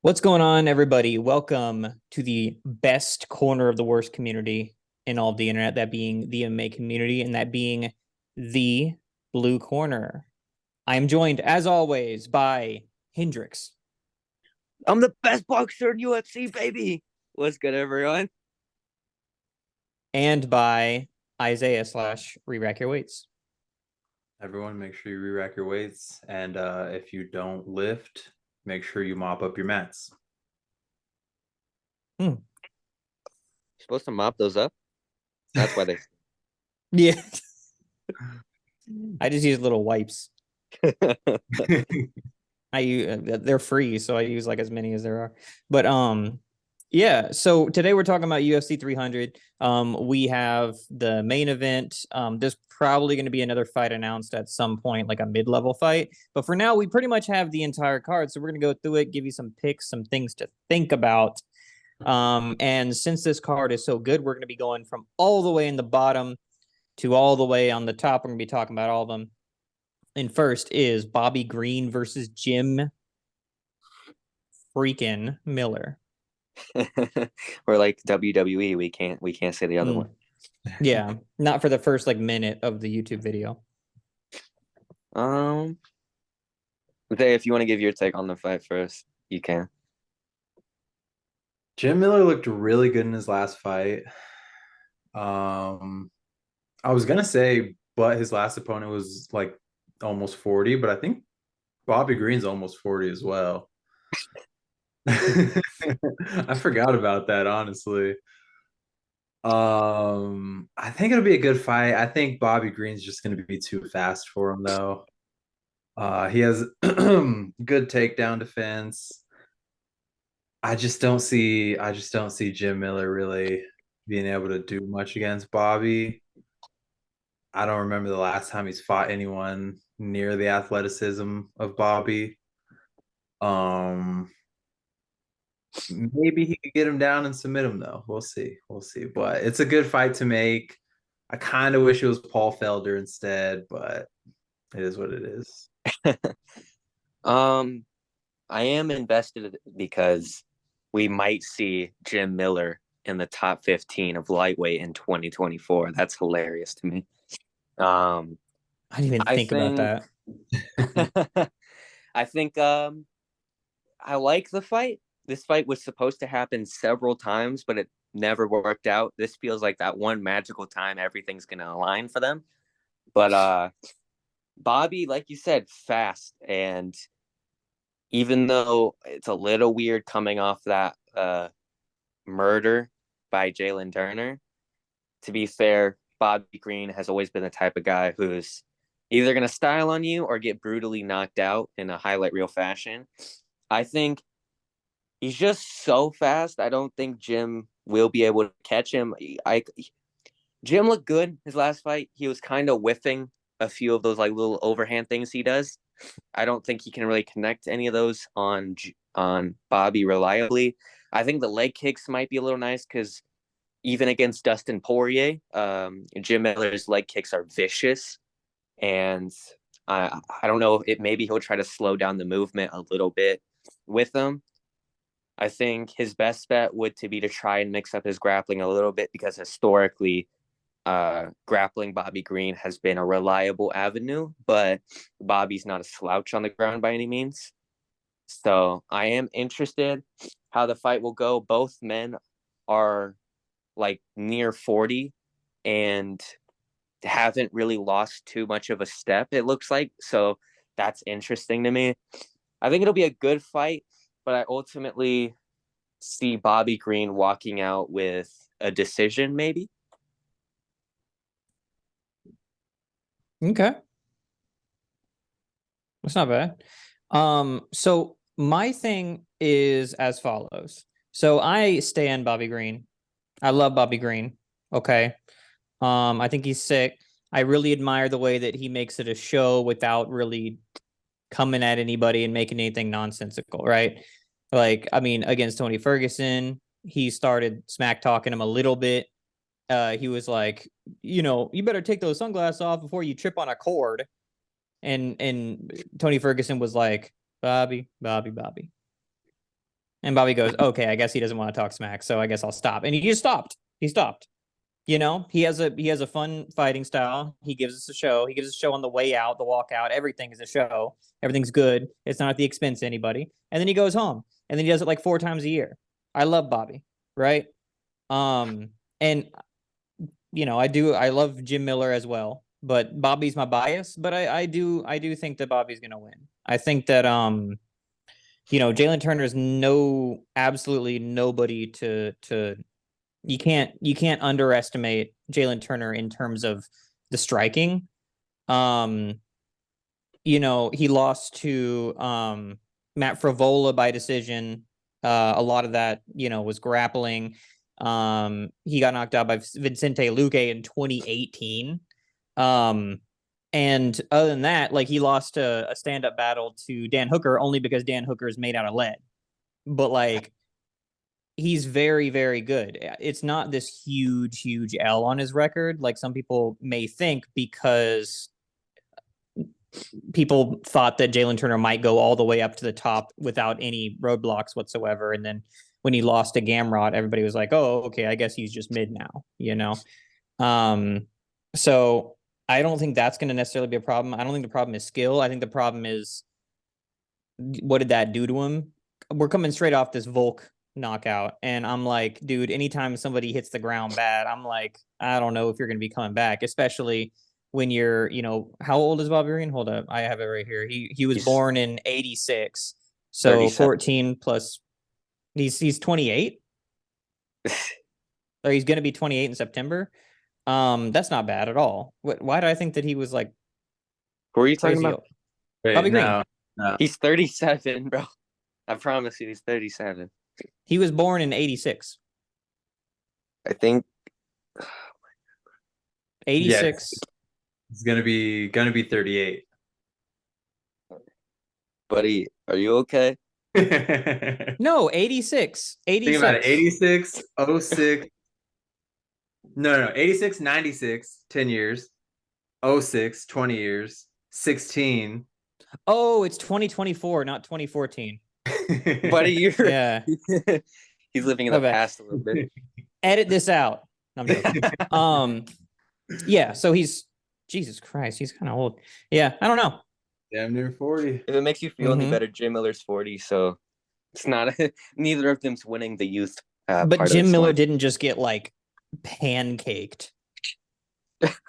What's going on, everybody? Welcome to the best corner of the worst community in all of the internet, that being the MMA community, and that being the Blue Corner. I am joined, as always, by Hendrix I'm the best boxer in UFC, baby. What's good, everyone? and by Isaiah slash Re-Rack Your Weights. Everyone, make sure you re-rack your weights, and if you don't lift, make sure you mop up your mats. Hmm. You're supposed to mop those up. That's why they. Yeah, I just use little wipes. They're free, so I use like as many as there are. But yeah, so today we're talking about UFC 300. We have the main event. There's probably going to be another fight announced at some point, like a mid-level fight. But for now, we pretty much have the entire card, so we're going to go through it, give you some picks, some things to think about. And since this card is so good, we're going to be going from all the way in the bottom to all the way on the top. We're going to be talking about all of them. And first is Bobby Green versus Jim freaking Miller. Or like WWE, we can't say the other one. Yeah, not for the first like minute of the YouTube video. Um, okay, if you want to give your take on the fight first, you can. Jim Miller looked really good in his last fight. Um, I was gonna say, but his last opponent was like almost 40, but I think Bobby Green's almost 40 as well. I forgot about that, honestly. I think it'll be a good fight. I think Bobby Green's just gonna be too fast for him though. He has good takedown defense. I just don't see Jim Miller really being able to do much against Bobby. I don't remember the last time he's fought anyone near the athleticism of Bobby. Um, Maybe he could get him down and submit him though. We'll see. We'll see. But it's a good fight to make. I kind of wish it was Paul Felder instead, but it is what it is. Um, I am invested because we might see Jim Miller in the top 15 of lightweight in 2024. That's hilarious to me. Um, I didn't even I think about think that. I think I like the fight. This fight was supposed to happen several times, but it never worked out. This feels like that one magical time everything's gonna align for them. But Bobby, like you said, fast, and even though it's a little weird coming off that murder by Jalen Turner, to be fair, Bobby Green has always been the type of guy who's either gonna style on you or get brutally knocked out in a highlight reel fashion. I think he's just so fast. I don't think Jim will be able to catch him. Jim looked good his last fight. He was kind of whiffing a few of those like little overhand things he does. I don't think he can really connect any of those on Bobby reliably. I think the leg kicks might be a little nice because even against Dustin Poirier, Jim Miller's leg kicks are vicious, and I don't know if maybe he'll try to slow down the movement a little bit with them. I think his best bet would to be to try and mix up his grappling a little bit because historically, grappling Bobby Green has been a reliable avenue, but Bobby's not a slouch on the ground by any means. So I am interested how the fight will go. Both men are like near 40 and haven't really lost too much of a step, it looks like. So that's interesting to me. I think it'll be a good fight, but I ultimately see Bobby Green walking out with a decision, maybe. Okay, that's not bad. So my thing is as follows. So I stand Bobby Green. I love Bobby Green. Okay. I think he's sick. I really admire the way that he makes it a show without really coming at anybody and making anything nonsensical, right? Like, I mean, against Tony Ferguson, he started smack talking him a little bit. He was like, you better take those sunglasses off before you trip on a cord. And Tony Ferguson was like, Bobby, Bobby, Bobby. And Bobby goes, okay, I guess he doesn't want to talk smack, so I guess I'll stop. And he just stopped. He stopped. You know, he has a fun fighting style. He gives us a show. He gives us a show on the way out, the walkout. Everything is a show. Everything's good. It's not at the expense of anybody. And then he goes home. And then he does it like 4 times a year. I love Bobby, right? And you know, I love Jim Miller as well, but Bobby's my bias. But I do think that Bobby's gonna win. I think that you know, Jalen Turner is absolutely nobody to you can't underestimate Jalen Turner in terms of the striking. You know, he lost to Matt Frivola by decision. A lot of that, you know, was grappling. He got knocked out by Vicente Luque in 2018. And other than that, like, he lost a stand-up battle to Dan Hooker only because Dan Hooker is made out of lead. But like, he's very, very good. It's not this huge L on his record, like some people may think, because people thought that Jalen Turner might go all the way up to the top without any roadblocks whatsoever. And then when he lost to Gamrot, everybody was like, oh, okay, I guess he's just mid now, you know? So I don't think that's going to necessarily be a problem. I don't think the problem is skill. I think the problem is, what did that do to him? We're coming straight off this Volk knockout, and I'm like, dude, anytime somebody hits the ground bad, I'm like, I don't know if you're going to be coming back, especially when you're, you know, how old is Bobby Green? Hold up, I have it right here. He was born in 86, so 37. 14 plus, he's 28, or he's going to be 28 in September. That's not bad at all. Why did I think that he was like Who are you talking crazy about? old? Wait, Bobby Green. No. He's 37, bro. I promise you, he's 37. He was born in 86. I think 86. Yes. It's gonna be 38. Buddy, are you okay? No, 86. 86. Think about it. 86, 06. No. 86, 96, 10 years. 06, 20 years. 16. Oh, it's 2024, not 2014. Buddy, you're Yeah. he's living in the past a little bit. Edit this out. I'm joking. Yeah, so he's, Jesus Christ, he's kind of old. Yeah, I don't know. Damn near 40. If it makes you feel any Mhm. better, Jim Miller's 40, so it's not neither of them's winning the youth. But part Jim of Miller one. didn't just get like pancaked.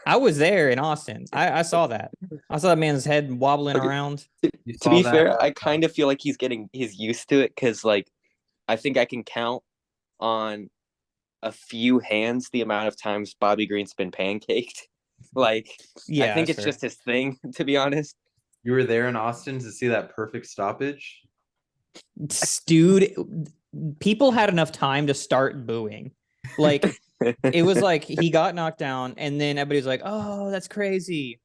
I was there in Austin. I saw that. I saw that man's head wobbling Okay. around. To be fair, I kind of feel like he's used to it, because like I think I can count on a few hands the amount of times Bobby Green's been pancaked. Like, Yeah, I think it's fair. just his thing, to be honest. You were there in Austin to see that perfect stoppage? Dude, people had enough time to start booing. Like, it was like he got knocked down, and then everybody's like, oh, that's crazy.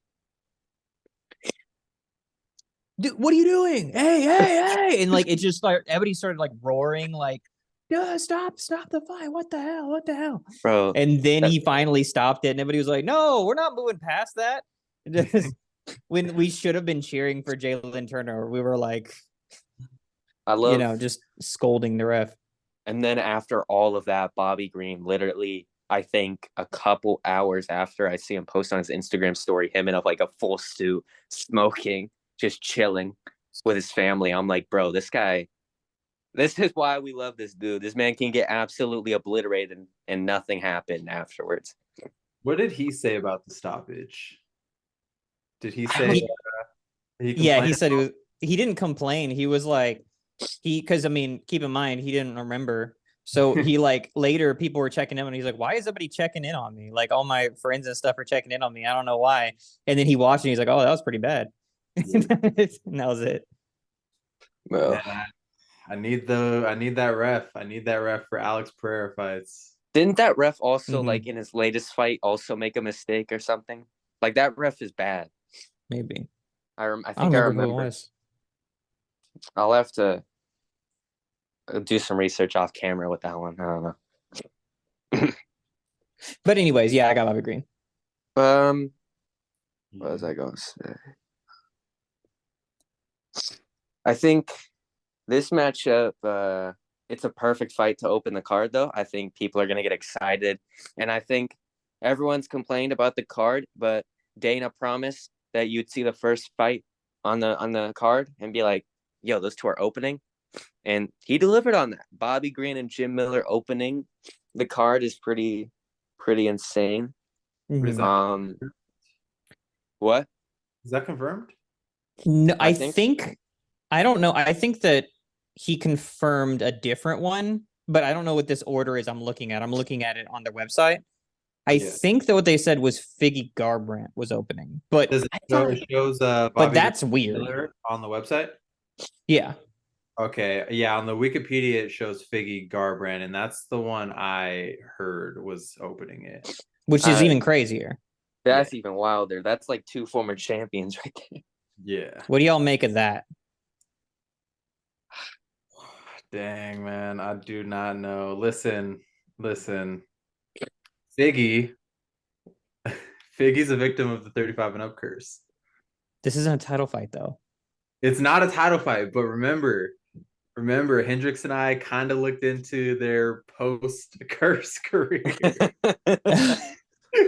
Dude, what are you doing? Hey. And like, it just started, everybody started like roaring, like, yeah, stop the fight. What the hell? Bro. And then he finally stopped it, and everybody was like, no, we're not moving past that. When we should have been cheering for Jalen Turner, we were like, you know, just scolding the ref. And then after all of that, Bobby Green, literally, I think a couple hours after, I see him post on his Instagram story, him in like a full suit, smoking, just chilling with his family. I'm like, bro, this is why we love this dude. This man can get absolutely obliterated and nothing happened afterwards. What did he say about the stoppage? Did he say he said he didn't complain. He was like, because I mean, keep in mind, he didn't remember. So he like, later people were checking in, and he's like, why is everybody checking in on me? Like, all my friends and stuff are checking in on me. I don't know why. And then he watched and he's like, oh, that was pretty bad. And that was it. Well, I need that ref. I need that ref for Alex Pereira fights. Didn't that ref also like in his latest fight also make a mistake or something? Like, that ref is bad. Maybe. I think I remember. Who it was. I'll have to do some research off camera with that one. I don't know. But anyways, yeah, I got Bobby Green. What was I going to say? I think this matchup, it's a perfect fight to open the card, though. I think people are going to get excited. And I think everyone's complained about the card, but Dana promised that you'd see the first fight on the card and be like, yo, those two are opening. And he delivered on that. Bobby Green and Jim Miller opening the card is pretty insane. Is Mhm. that, What? is that confirmed? No, I think so. I don't know. I think that he confirmed a different one, but I don't know what this order is I'm looking at. I'm looking at it on their website. I Yeah. think that what they said was Figgy Garbrandt was opening, but Does it I show, thought it shows but Bobby that's weird. Miller on the website? Yeah, Okay, yeah, on the Wikipedia it shows Figgy Garbrandt, and that's the one I heard was opening it. which is even crazier. that's even wilder. That's like two former champions right there. Yeah. What do y'all make of that? Dang, man, I do not know. Listen. Figgy, Figgy's a victim of the 35 and up curse. This isn't a title fight though. It's not a title fight, but remember, Hendrix and I kind of looked into their post curse career.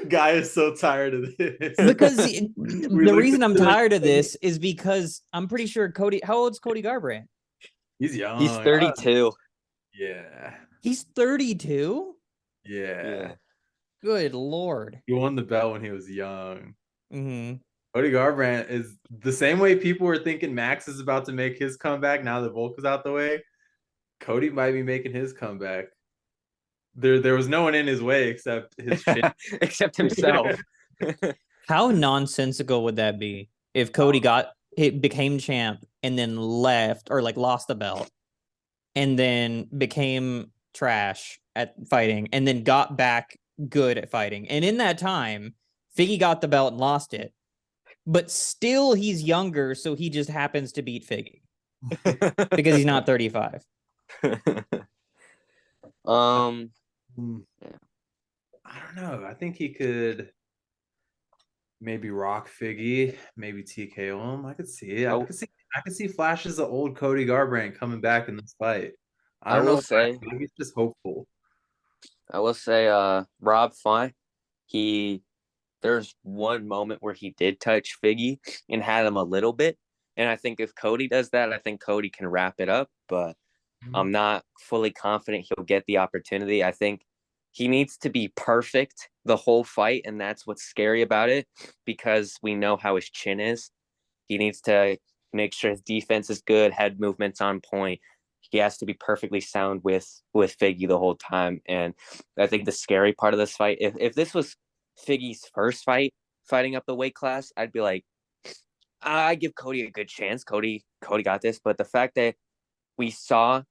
Guy is so tired of this. Because the reason I'm tired of this is because I'm pretty sure Cody. How old's Cody Garbrandt? He's young. He's 32. Yeah. He's 32. Yeah. Good Lord. He won the belt when he was young. Mm-hmm. Cody Garbrandt is the same way people were thinking Max is about to make his comeback now that Volk is out the way. Cody might be making his comeback. There was no one in his way except his chin. Except himself. How nonsensical would that be if Cody became champ and then left or like lost the belt and then became trash at fighting and then got back good at fighting. And in that time, Figgy got the belt and lost it, but still he's younger, so he just happens to beat Figgy because he's not 35. Yeah. I don't know. I think he could maybe rock Figgy, maybe TKO him. I could see it. I could see flashes of old Cody Garbrandt coming back in this fight. I don't know. Maybe it's just hopeful. I will say, Rob Font, there's one moment where he did touch Figgy and had him a little bit. And I think if Cody does that, I think Cody can wrap it up. But I'm not fully confident he'll get the opportunity. I think he needs to be perfect the whole fight, and that's what's scary about it because we know how his chin is. He needs to make sure his defense is good, head movements on point. He has to be perfectly sound with Figgy the whole time. And I think the scary part of this fight, if this was Figgy's first fight fighting up the weight class, I'd be like, I give Cody a good chance. Cody got this. But the fact that we saw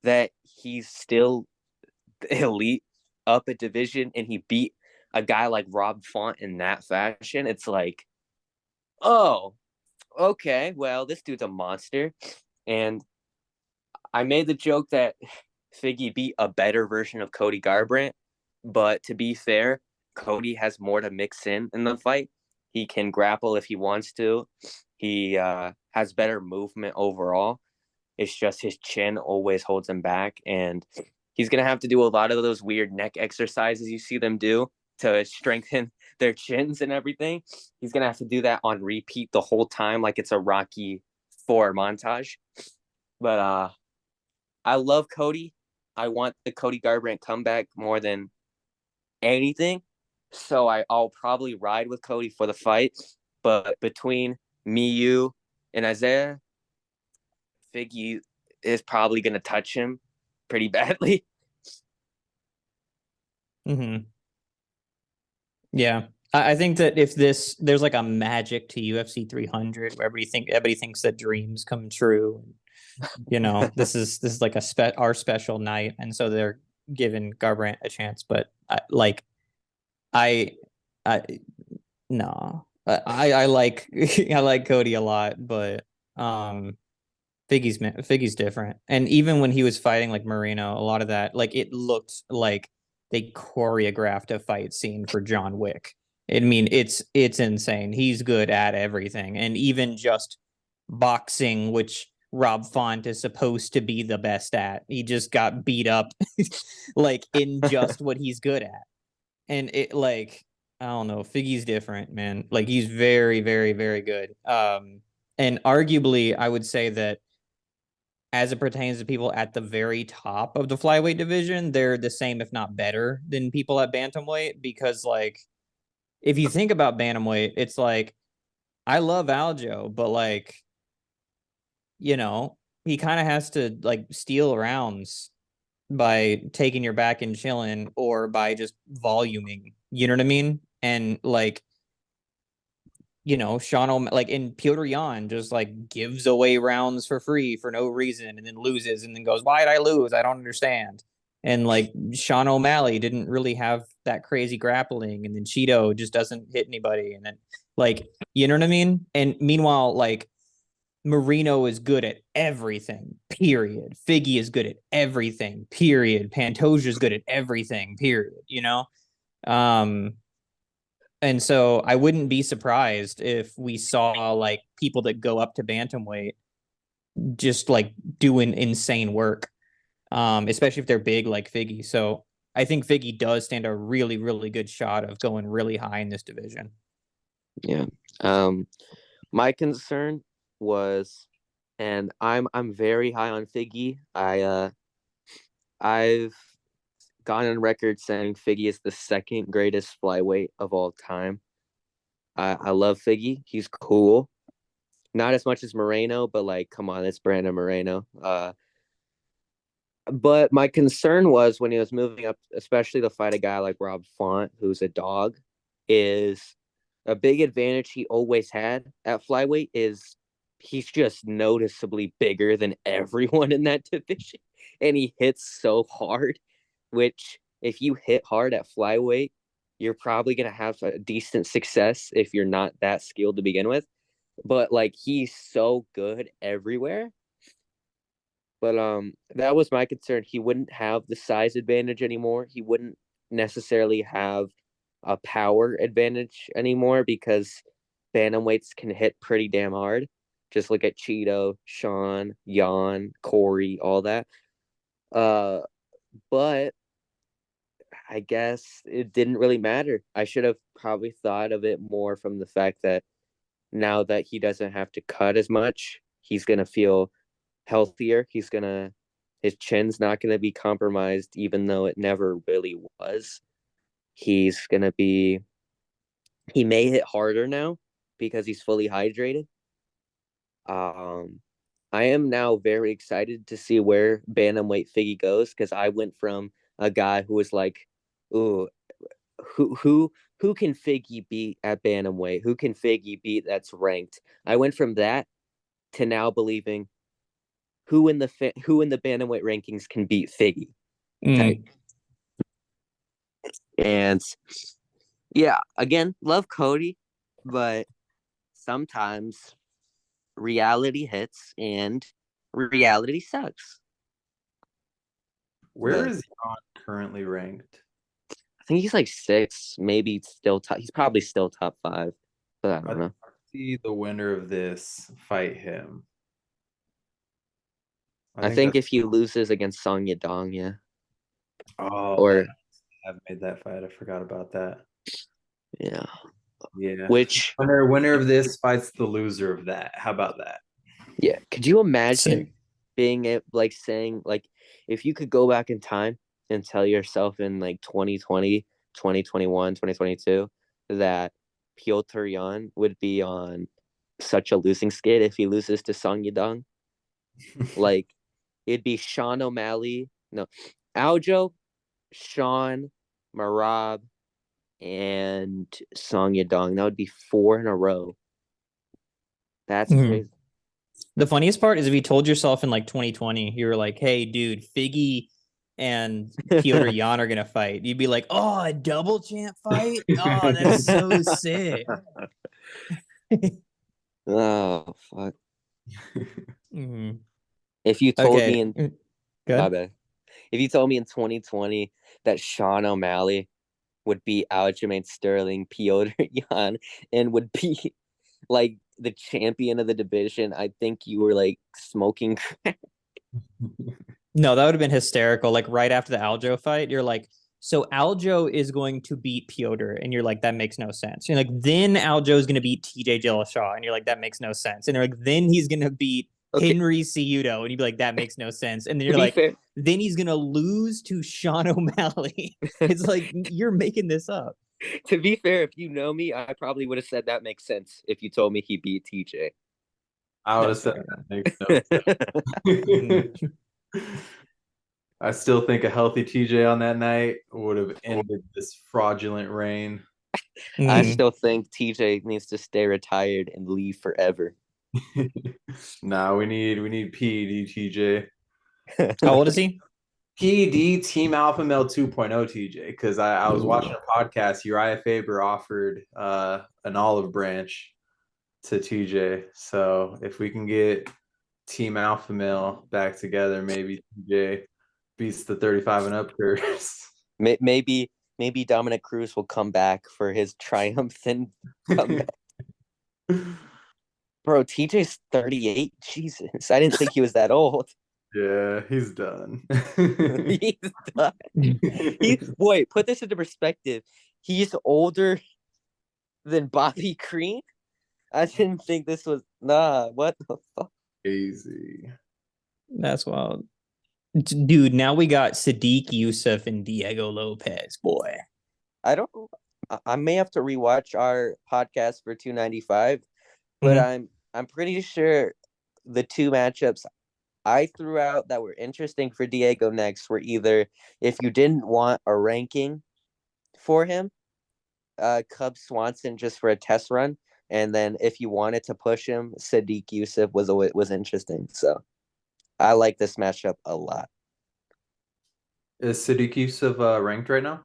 that he's still elite up a division and he beat a guy like Rob Font in that fashion, it's like, oh, okay, well, this dude's a monster. And I made the joke that Figgy beat a better version of Cody Garbrandt, but to be fair, Cody has more to mix in the fight. He can grapple if he wants to. He has better movement overall. It's just his chin always holds him back, and he's going to have to do a lot of those weird neck exercises you see them do to strengthen their chins and everything. He's going to have to do that on repeat the whole time like it's a Rocky IV montage. But I love Cody. I want the Cody Garbrandt comeback more than anything. So I'll probably ride with Cody for the fight. But between me, you, and Isaiah, Figgy is probably going to touch him pretty badly. Mm-hmm. Yeah. I think that if there's like a magic to UFC 300 where everybody thinks that dreams come true. You know, this is like our special night. And so they're giving Garbrandt a chance, but no, I like I like Cody a lot, but Figgy's different. And even when he was fighting like Marino, a lot of that, like it looked like they choreographed a fight scene for John Wick. I mean, it's insane. He's good at everything, and even just boxing, which Rob Font is supposed to be the best at. He just got beat up like in just what he's good at. And it like I don't know, Figgy's different, man. Like he's very, very, very good. And arguably I would say that as it pertains to people at the very top of the flyweight division, they're the same, if not better, than people at bantamweight. Because, like, if you think about bantamweight, it's like I love Aljo, but like, you know, he kind of has to like steal rounds by taking your back and chilling, or by just voluming. You know what I mean? And like, you know, like in Piotr Jan just like gives away rounds for free for no reason and then loses and then goes, why did I lose? I don't understand. And like Sean O'Malley didn't really have that crazy grappling, and then Cheeto just doesn't hit anybody. And then like, you know what I mean? And meanwhile, like Marino is good at everything, period. Figgy is good at everything, period. Pantoja is good at everything, period. You know? And so I wouldn't be surprised if we saw like people that go up to bantamweight just like doing insane work, especially if they're big like Figgy. So I think Figgy does stand a really, really good shot of going really high in this division. Yeah. My concern was, and I'm very high on Figgy. I've gone on record saying Figgy is the second greatest flyweight of all time. I love Figgy. He's cool. Not as much as Moreno, but like, come on, it's Brandon Moreno. But my concern was when he was moving up, especially to fight a guy like Rob Font, who's a dog, is a big advantage he always had at flyweight is he's just noticeably bigger than everyone in that division. And he hits so hard, which if you hit hard at flyweight, you're probably going to have a decent success if you're not that skilled to begin with. But like, he's so good everywhere. But that was my concern. He wouldn't have the size advantage anymore. He wouldn't necessarily have a power advantage anymore because bantamweights can hit pretty damn hard. Just look at Cheeto, Sean, Jan, Corey, all that. But I guess it didn't really matter. I should have probably thought of it more from the fact that now that he doesn't have to cut as much, he's going to feel healthier. His chin's not going to be compromised, even though it never really was. He may hit harder now because he's fully hydrated. I am now very excited to see where bantamweight Figgy goes, because I went from a guy who was like, ooh, who can Figgy beat at bantamweight? Who can Figgy beat that's ranked? I went from that to now believing who in the bantamweight rankings can beat Figgy. Type. And yeah, again, love Cody, but sometimes reality hits and reality sucks. Where is Jan currently ranked? I think he's like 6, maybe still top. He's probably still top 5, but I don't know. See the winner of this fight him. I think if he loses against Song Yadong, yeah. Oh, or I've made that fight. I forgot about that. Yeah. Yeah. Which winner of this fights the loser of that. How about that? Yeah. Could you imagine Sick. being it like saying like if you could go back in time and tell yourself in like 2020, 2021, 2022 that Piotr Jan would be on such a losing skid if he loses to Song Yadong? Like it'd be Sean O'Malley, no, Aljo, Sean, Marab, and Song Yadong. That would be 4 in a row. That's crazy. The funniest part is if you told yourself in like 2020, you were like, hey, dude, Figgy and Piotr Jan are going to fight. You'd be like, oh, a double champ fight? Oh, that's so sick. Oh, fuck. Mm-hmm. If you told me in my bad. If you told me in 2020 that Sean O'Malley would beat Aljamain Sterling, Piotr Jan, and would be like the champion of the division, I think you were like smoking. No, that would have been hysterical. Like right after the Aljo fight, you're like, so Aljo is going to beat Piotr, and you're like, that makes no sense. You're like, then Aljo is going to beat TJ Dillashaw, and you're like, that makes no sense. And they're like, then he's going to beat Henry Cejudo, and you'd be like, that makes no sense. And then you're like, fair, then he's going to lose to Sean O'Malley. It's like, you're making this up. to be fair, if you know me, I probably would have said that makes sense if you told me he beat TJ. I would have said that makes no sense. I still think a healthy TJ on that night would have ended this fraudulent reign. I still think TJ needs to stay retired and leave forever. Nah, we need PED TJ. How old is he? PED Team Alpha Male 2.0 TJ, because I was watching a podcast. Uriah Faber offered an olive branch to TJ. So if we can get Team Alpha Male back together, maybe TJ beats the 35 and up curse. Maybe Dominic Cruz will come back for his triumphant comeback. Bro, TJ's 38. Jesus, I didn't think he was that old. Yeah, he's done. He's done. Wait, put this into perspective. He's older than Bobby Green. I didn't think this was what the fuck? Easy. That's wild. Dude, now we got Sadiq Youssef and Diego Lopez, boy. I may have to rewatch our podcast for 295, but I'm pretty sure the two matchups I threw out that were interesting for Diego next were either, if you didn't want a ranking for him, Cub Swanson just for a test run, and then if you wanted to push him, Sadiq Youssef was interesting. So I like this matchup a lot. Is Sadiq Youssef ranked right now?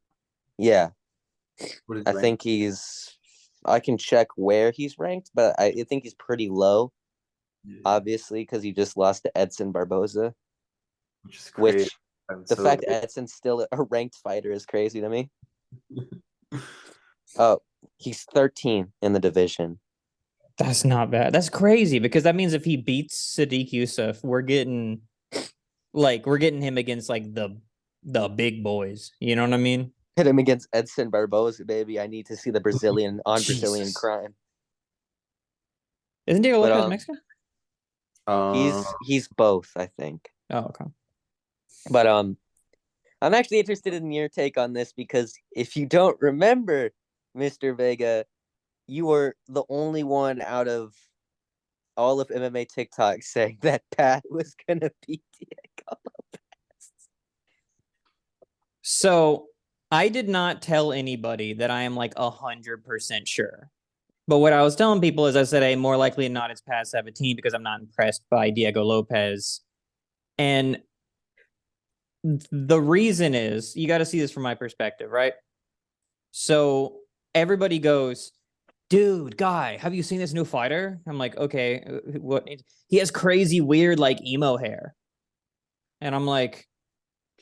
Yeah, What is I ranked? think I can check where he's ranked, but I think he's pretty low. Yeah, Obviously, because he just lost to Edson Barboza. which is crazy. The fact Edson's still a ranked fighter is crazy to me. Oh, he's 13 in the division. That's not bad. That's crazy because that means if he beats Sadiq Youssef, we're getting him against like the big boys. You know what I mean? Hit him against Edson Barboza, baby. I need to see the Brazilian on Brazilian Jesus. crime. Isn't Diego But, Lopez Mexican? He's both, I think. Oh, okay. But I'm actually interested in your take on this because if you don't remember, Mr. Vega, you were the only one out of all of MMA TikTok saying that Pat was gonna beat Diego Lopez. So I did not tell anybody that I am like 100% sure. But what I was telling people is I said, hey, more likely than not, it's past 17 because I'm not impressed by Diego Lopez. And the reason is, you got to see this from my perspective, right? So everybody goes, dude, guy, have you seen this new fighter? I'm like, okay, what? He has crazy, weird, like emo hair. And I'm like,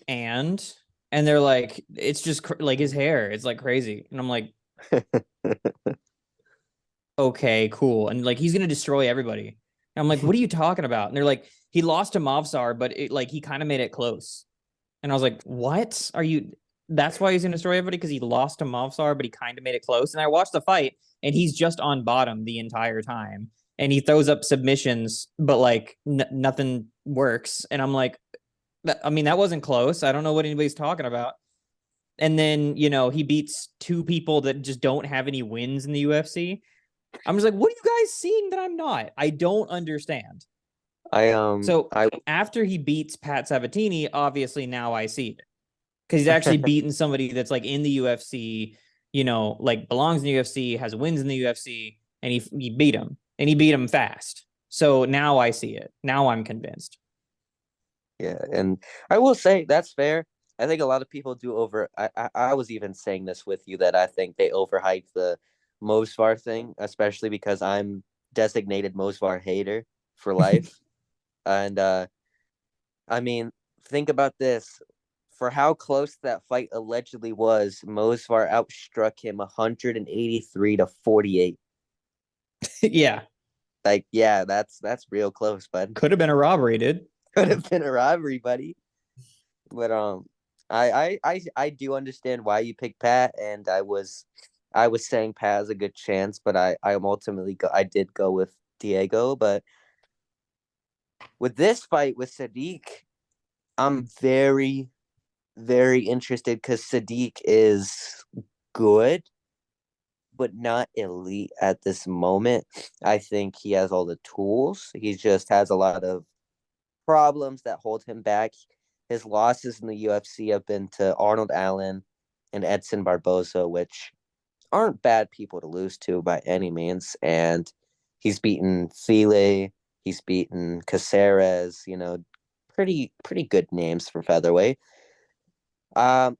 and they're like, it's just like his hair. It's like crazy. And I'm like, okay, cool. And like, he's going to destroy everybody. And I'm like, what are you talking about? And they're like, he lost to Mavsar, but he kind of made it close. And I was like, what are you? That's why he's going to destroy everybody because he lost to Mavsar, but he kind of made it close. And I watched the fight and he's just on bottom the entire time. And he throws up submissions, but like nothing works. And I'm like, I mean, that wasn't close. I don't know what anybody's talking about. And then, he beats two people that just don't have any wins in the UFC. I'm just like, what are you guys seeing that I'm not? I don't understand. So after he beats Pat Sabatini, obviously now I see it. Because he's actually beaten somebody that's like in the UFC, like belongs in the UFC, has wins in the UFC, and he beat him. And he beat him fast. So now I see it. Now I'm convinced. Yeah, and I will say that's fair. I think a lot of people do I was even saying this with you that I think they overhype the Mosvar thing, especially because I'm designated Mosvar hater for life. And I mean, think about this. For how close that fight allegedly was, Mosvar outstruck him 183 to 48. Yeah. Like, yeah, that's real close, bud. Could have been a robbery, dude. Could have been a robbery, buddy. But I do understand why you picked Pat, and I was saying Pat has a good chance, but I'm ultimately I did go with Diego. But with this fight with Sadiq, I'm very, very interested because Sadiq is good, but not elite at this moment. I think he has all the tools. He just has a lot of problems that hold him back. His losses in the UFC have been to Arnold Allen and Edson Barboza, which aren't bad people to lose to by any means. And he's beaten File, he's beaten Caceres, pretty good names for featherweight.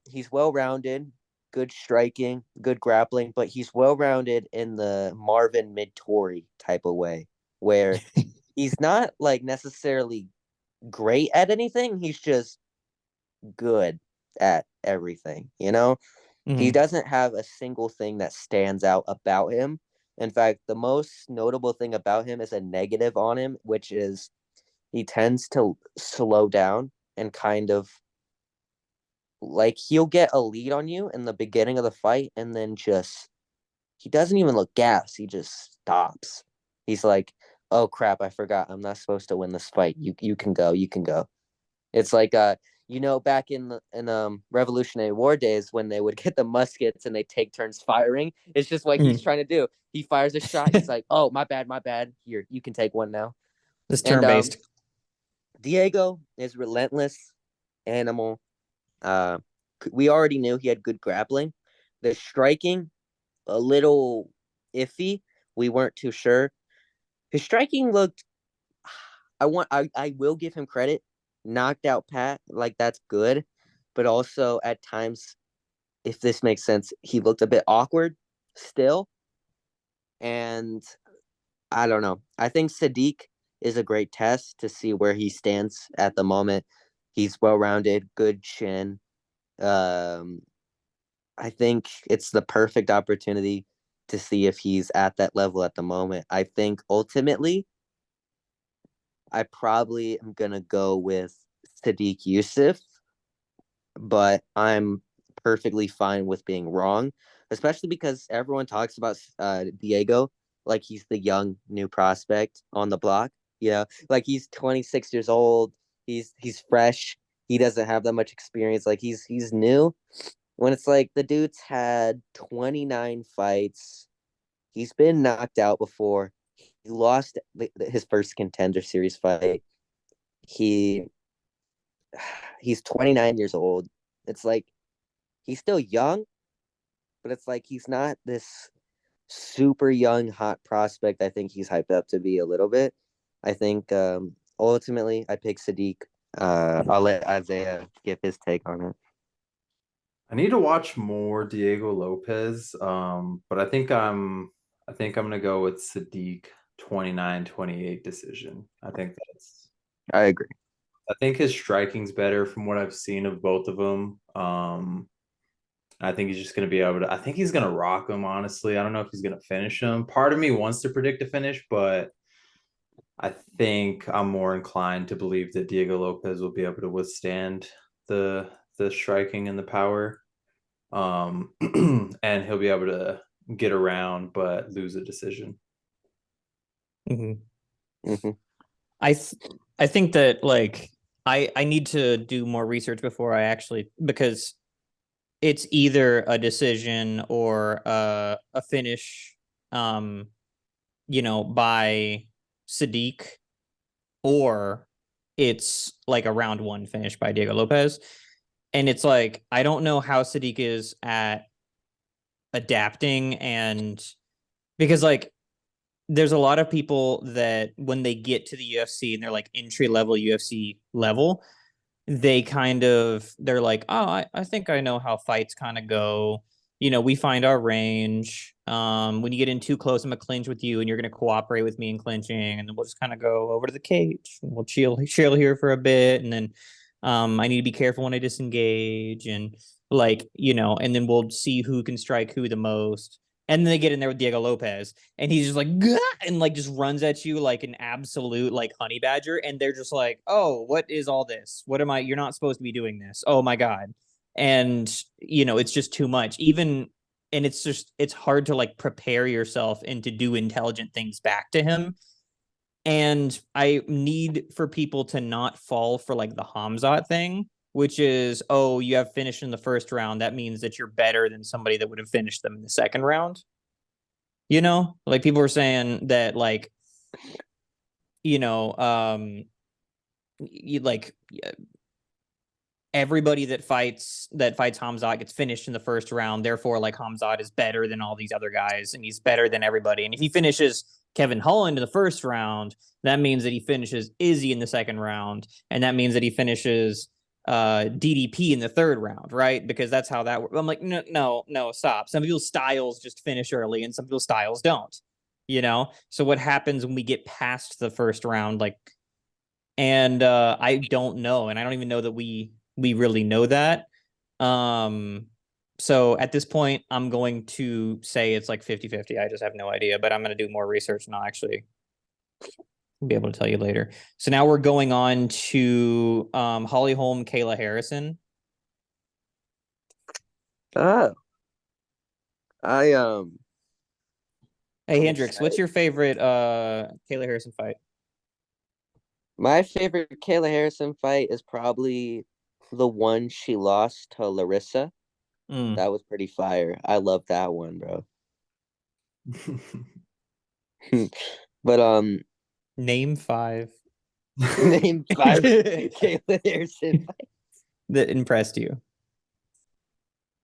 He's well rounded, good striking, good grappling, but he's well rounded in the Marvin Midtori type of way, where he's not like necessarily great at anything. He's just good at everything, He doesn't have a single thing that stands out about him. In fact, the most notable thing about him is a negative on him, which is he tends to slow down and kind of like he'll get a lead on you in the beginning of the fight and then just he doesn't even look gassed. He just stops. He's like, "Oh crap, I forgot. I'm not supposed to win this fight. You can go. You can go." It's like back in Revolutionary War days when they would get the muskets and they take turns firing. It's just what he's trying to do. He fires a shot. He's like, "Oh, my bad, my bad. Here, you can take one now." This And turn-based. Diego is relentless animal. We already knew he had good grappling. The striking, a little iffy. We weren't too sure. His striking looked. I will give him credit. Knocked out Pat, like that's good, but also at times, if this makes sense, he looked a bit awkward still. And I don't know. I think Sadiq is a great test to see where he stands at the moment. He's well rounded, good chin. I think it's the perfect opportunity to see if he's at that level at the moment. I think ultimately, I probably am gonna go with Sadiq Yusuf, but I'm perfectly fine with being wrong, especially because everyone talks about Diego like he's the young new prospect on the block. Like he's 26 years old. He's fresh. He doesn't have that much experience. Like he's new. When it's like the dude's had 29 fights. He's been knocked out before. He lost his first contender series fight. He's 29 years old. It's like he's still young, but it's like he's not this super young hot prospect. I think he's hyped up to be a little bit. I think ultimately I pick Sadiq. I'll let Isaiah give his take on it. I need to watch more Diego Lopez. But I think I'm gonna go with Sadiq 29-28 decision. I agree. I think his striking's better from what I've seen of both of them. I think he's just gonna be able to. I think he's gonna rock him. Honestly, I don't know if he's gonna finish him. Part of me wants to predict a finish, but I think I'm more inclined to believe that Diego Lopez will be able to withstand the striking and the power. And he'll be able to get around but lose a decision. I think that like I need to do more research before I actually because it's either a decision or a finish by Sadiq or it's like a round one finish by Diego Lopez. And it's like I don't know how Sadiq is at adapting and because like there's a lot of people that when they get to the UFC and they're like entry level UFC level, they're like, oh, I think I know how fights kind of go. We find our range. When you get in too close, I'm gonna clinch with you, and you're gonna cooperate with me in clinching, and then we'll just kind of go over to the cage. And we'll chill here for a bit, and then I need to be careful when I disengage, and and then we'll see who can strike who the most. And then they get in there with Diego Lopez, and he's just like, "Gah!" And like just runs at you like an absolute like honey badger. And they're just like, oh, what is all this? What am I? You're not supposed to be doing this. Oh my God. And it's just too much. And it's hard to like prepare yourself and to do intelligent things back to him. And I need for people to not fall for like the Hamzat thing, which is, oh, you have finished in the first round. That means that you're better than somebody that would have finished them in the second round. Like people were saying that, like, you know, um, you like everybody that fights Hamzat gets finished in the first round. Therefore, like Hamzat is better than all these other guys, and he's better than everybody. And if he finishes Kevin Holland in the first round, that means that he finishes Izzy in the second round, and that means that he finishes DDP in the third round, right? Because that's how that works. I'm like, no, stop. Some people's styles just finish early, and some people's styles don't. So what happens when we get past the first round? Like, and I don't know, and I don't even know that we really know that. So at this point, I'm going to say it's like 50-50. I just have no idea, but I'm going to do more research and I'll actually be able to tell you later. So now we're going on to Holly Holm, Kayla Harrison. Oh, I Hey I'm Hendrix, excited. what's your favorite Kayla Harrison fight? My favorite Kayla Harrison fight is probably the one she lost to Larissa. That was pretty fire. I love that one, bro. But Name 5 name 5 Kayla Harrison fights. that impressed you.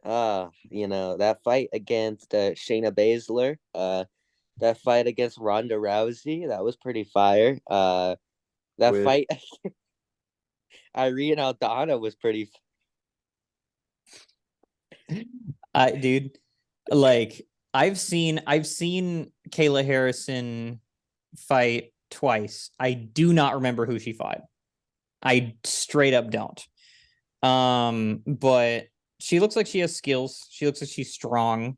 That fight against Shayna Baszler, that fight against Ronda Rousey, that was pretty fire. That fight Irene Aldana was pretty. Dude, like I've seen Kayla Harrison fight twice. I do not remember who she fought. I straight up don't. But she looks like she has skills. She looks like she's strong.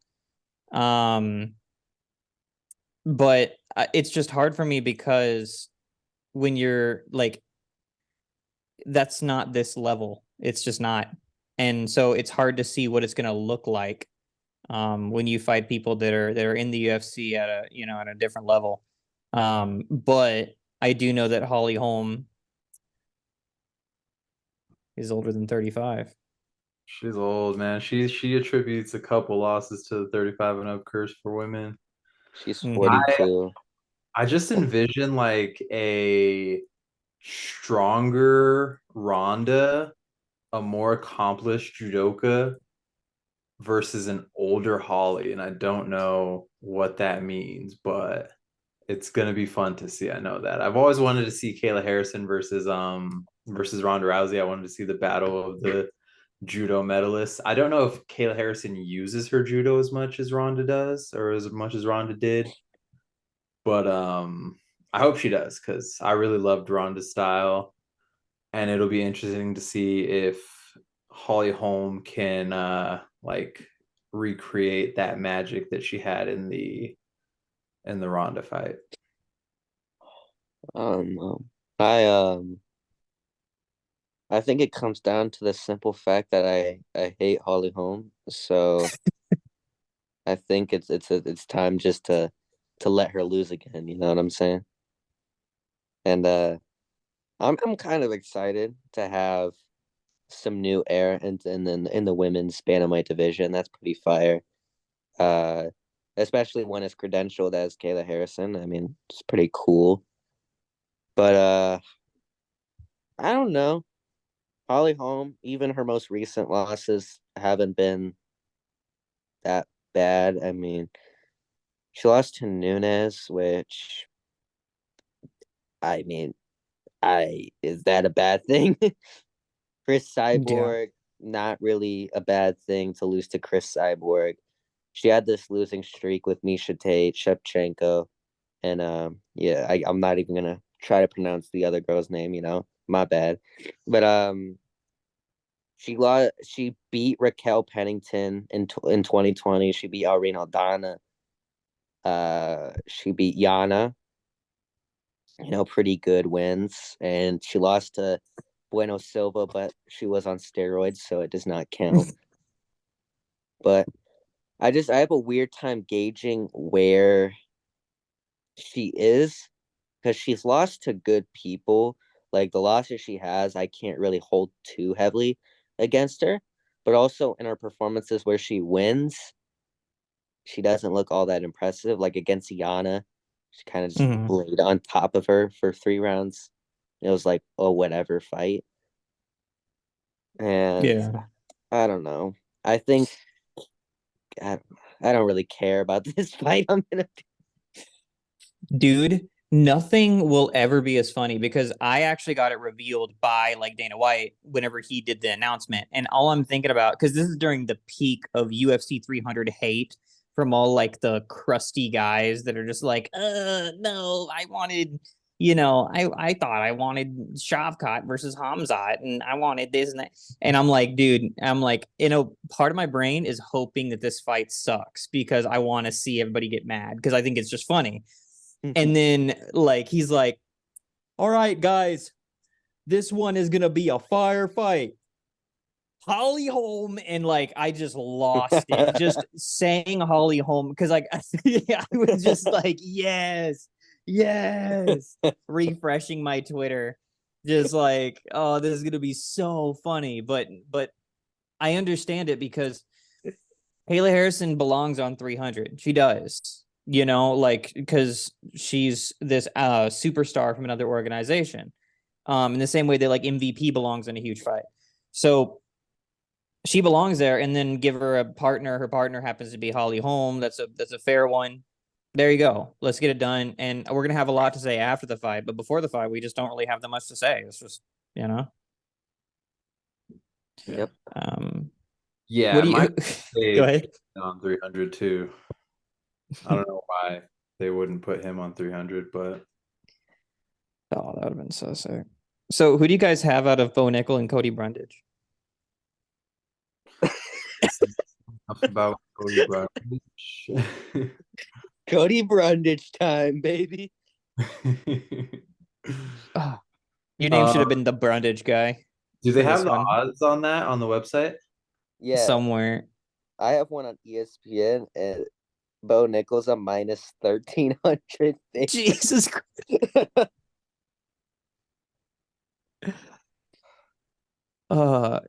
But it's just hard for me because when you're like, that's not this level. It's just not. And so it's hard to see what it's going to look like when you fight people that are in the UFC at a different level. But I do know that Holly Holm is older than 35. She's old, man. She attributes a couple losses to the 35 and up curse for women. She's Mhm. 42. I just envision like a stronger Ronda, a more accomplished judoka versus an older Holly, and I don't know what that means, but it's gonna be fun to see. I know that. I've always wanted to see Kayla Harrison versus Ronda Rousey. I wanted to see the battle of the judo medalists. I don't know if Kayla Harrison uses her judo as much as Ronda does, or as much as Ronda did. But I hope she does because I really loved Ronda's style, and it'll be interesting to see if Holly Holm can like recreate that magic that she had in the Ronda fight. I I think it comes down to the simple fact that I hate Holly Holm. So I think it's time just to let her lose again, you know what I'm saying? And I'm kind of excited to have some new air in the women's bantamweight division. That's pretty fire. Uh Especially when it's credentialed as Kayla Harrison. I mean, it's pretty cool. But I don't know. Holly Holm, even her most recent losses haven't been that bad. I mean, she lost to Nunes, which I mean, I is that a bad thing? Chris Yeah. Cyborg, not really a bad thing to lose to Chris Cyborg. She had this losing streak with Misha Tate, Shevchenko, and yeah, I'm not even gonna try to pronounce the other girl's name. My bad. But she beat Raquel Pennington in 2020. She beat Irene Aldana She beat Yana, pretty good wins, and she lost to Bueno Silva, but she was on steroids, so it does not count. But I have a weird time gauging where she is because she's lost to good people. Like the losses she has, I can't really hold too heavily against her. But also in her performances where she wins, she doesn't look all that impressive. Like against Yana, she kind of just Mhm. laid on top of her for 3 rounds. It was like, oh, whatever fight. And Yeah. I don't know. I think I, I don't really care about this fight. Dude, nothing will ever be as funny because I actually got it revealed by like Dana White whenever he did the announcement. And all I'm thinking about, because this is during the peak of UFC 300 hate from all like the crusty guys that are just like, no, I wanted, I thought I wanted Shavkat versus Hamzat and I wanted this and that. And I'm like, dude, part of my brain is hoping that this fight sucks because I want to see everybody get mad because I think it's just funny. And then like he's like, all right, guys, this one is gonna be a firefight. Holly Holm, and like I just lost it just saying Holly Holm because like I was just like, yes, yes, refreshing my Twitter, just like, oh, this is gonna be so funny. But I understand it because Haley Harrison belongs on 300. She does, like because she's this superstar from another organization. In the same way that like MVP belongs in a huge fight. So she belongs there, and then give her a partner. Her partner happens to be Holly Holm. That's a fair one. There you go. Let's get it done. And we're gonna have a lot to say after the fight, but before the fight, we just don't really have that much to say. It's just, Yep. Yeah, what do you go ahead? On 300 too. I don't know why they wouldn't put him on 300, but Oh, that would have been so sick. So who do you guys have out of Bo Nickel and Cody Brundage? enough about Cody Brundage. Cody Brundage time, baby. Oh, your name should have been the Brundage guy Do they for have this the one odds on that on the website? Yeah, somewhere. I have one on ESPN, and Bo Nichols a minus 1,300. Jesus Uh,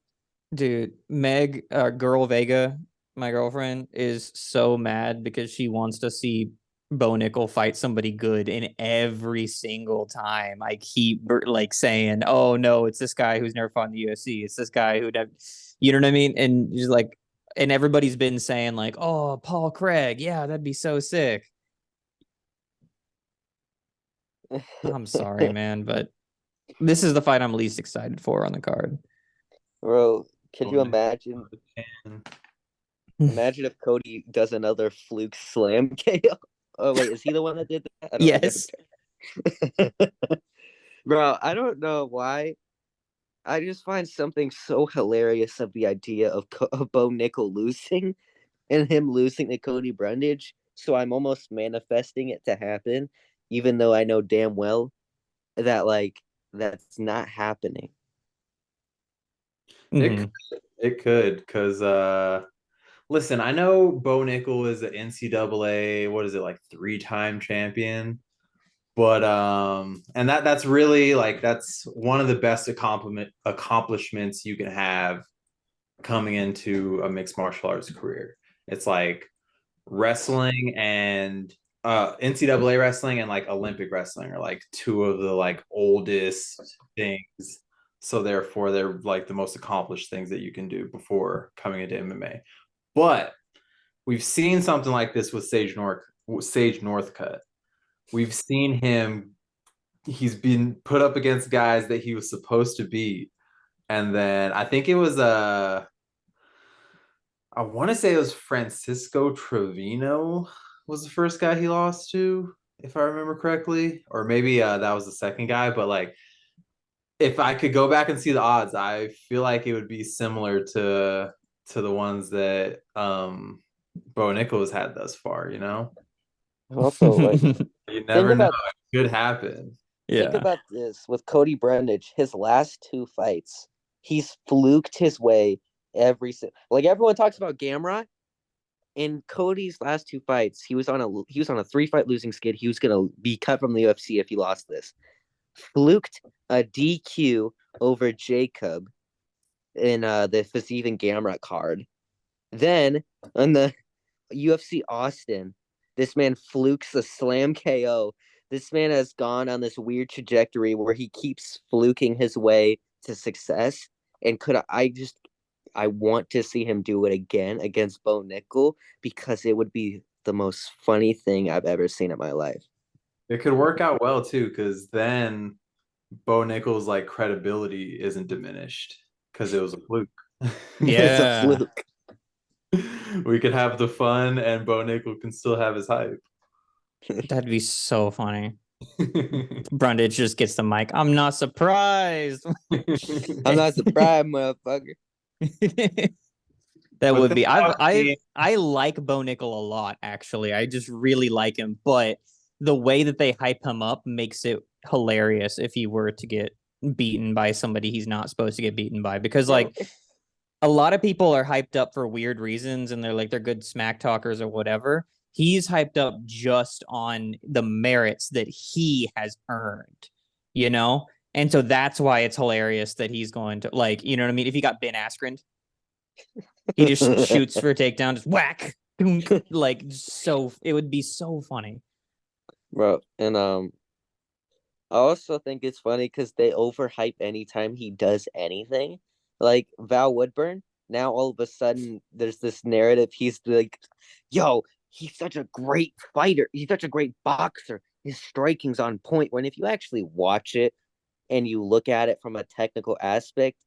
dude, Meg, girl Vega, my girlfriend, is so mad because she wants to see Bo Nickel fight somebody good, and every single time I keep like saying, "Oh no, it's this guy who's never fought in the UFC. It's this guy who never," you know what I mean? And she's like, and everybody's been saying like, "Oh, Paul Craig, yeah, that'd be so sick." I'm sorry, man, but this is the fight I'm least excited for on the card. Bro, could you Bonus. imagine? Imagine if Cody does another fluke slam KO. Oh wait, is he the one that did that? I don't Yes. remember. Bro, I don't know why. I just find something so hilarious of the idea of Bo Nickel losing and him losing to Cody Brundage. So I'm almost manifesting it to happen, even though I know damn well that like that's not happening. Mhm. It could, because listen, I know Bo Nickel is an NCAA, what is it, like 3-time champion. But and that's really like that's one of the best accomplishments you can have coming into a mixed martial arts career. It's like wrestling and NCAA wrestling and like Olympic wrestling are like two of the like oldest things. So therefore they're like the most accomplished things that you can do before coming into MMA. But we've seen something like this with Sage Northcutt. We've seen him, he's been put up against guys that he was supposed to beat. And then I think it was I want to say it was Francisco Trevino was the first guy he lost to, if I remember correctly, or maybe that was the second guy. But like, if I could go back and see the odds, I feel like it would be similar to the ones that Bo Nichols had thus far. Also, like, You never know. about It could happen. think Yeah. about this with Cody Brundage. His last two fights, he's fluked his way like everyone talks about Gamrot. In Cody's last two fights, he was on a 3-fight losing skid. He was gonna be cut from the UFC if he lost this. Fluked a DQ over Jacob in the Fazeev Gamrot card. Then on the UFC Austin, this man flukes a slam KO. This man has gone on this weird trajectory where he keeps fluking his way to success. And I want to see him do it again against Bo Nickel because it would be the most funny thing I've ever seen in my life. It could work out well too, because then Bo Nickel's like credibility isn't diminished because it was a fluke. It's a Yeah. fluke. We could have the fun, and Bo Nickel can still have his hype. That'd be so funny. Brundage just gets the mic. I'm not surprised. I'm not surprised, motherfucker. That But would be. think about I like Bo Nickel a lot, actually. I just really like him, but the way that they hype him up makes it hilarious if he were to get beaten by somebody he's not supposed to get beaten by. Because like a lot of people are hyped up for weird reasons and they're good smack talkers or whatever. He's hyped up just on the merits that he has earned, you know? And so that's why it's hilarious that he's going to, like, you know what I mean? If he got Ben Askren, he just shoots for a takedown, just whack. Like, so it would be so funny. Bro, and I also think it's funny because they overhype anytime he does anything. Like Val Woodburn, now all of a sudden there's this narrative. He's like, yo, he's such a great fighter. He's such a great boxer. His striking's on point. When if you actually watch it and you look at it from a technical aspect,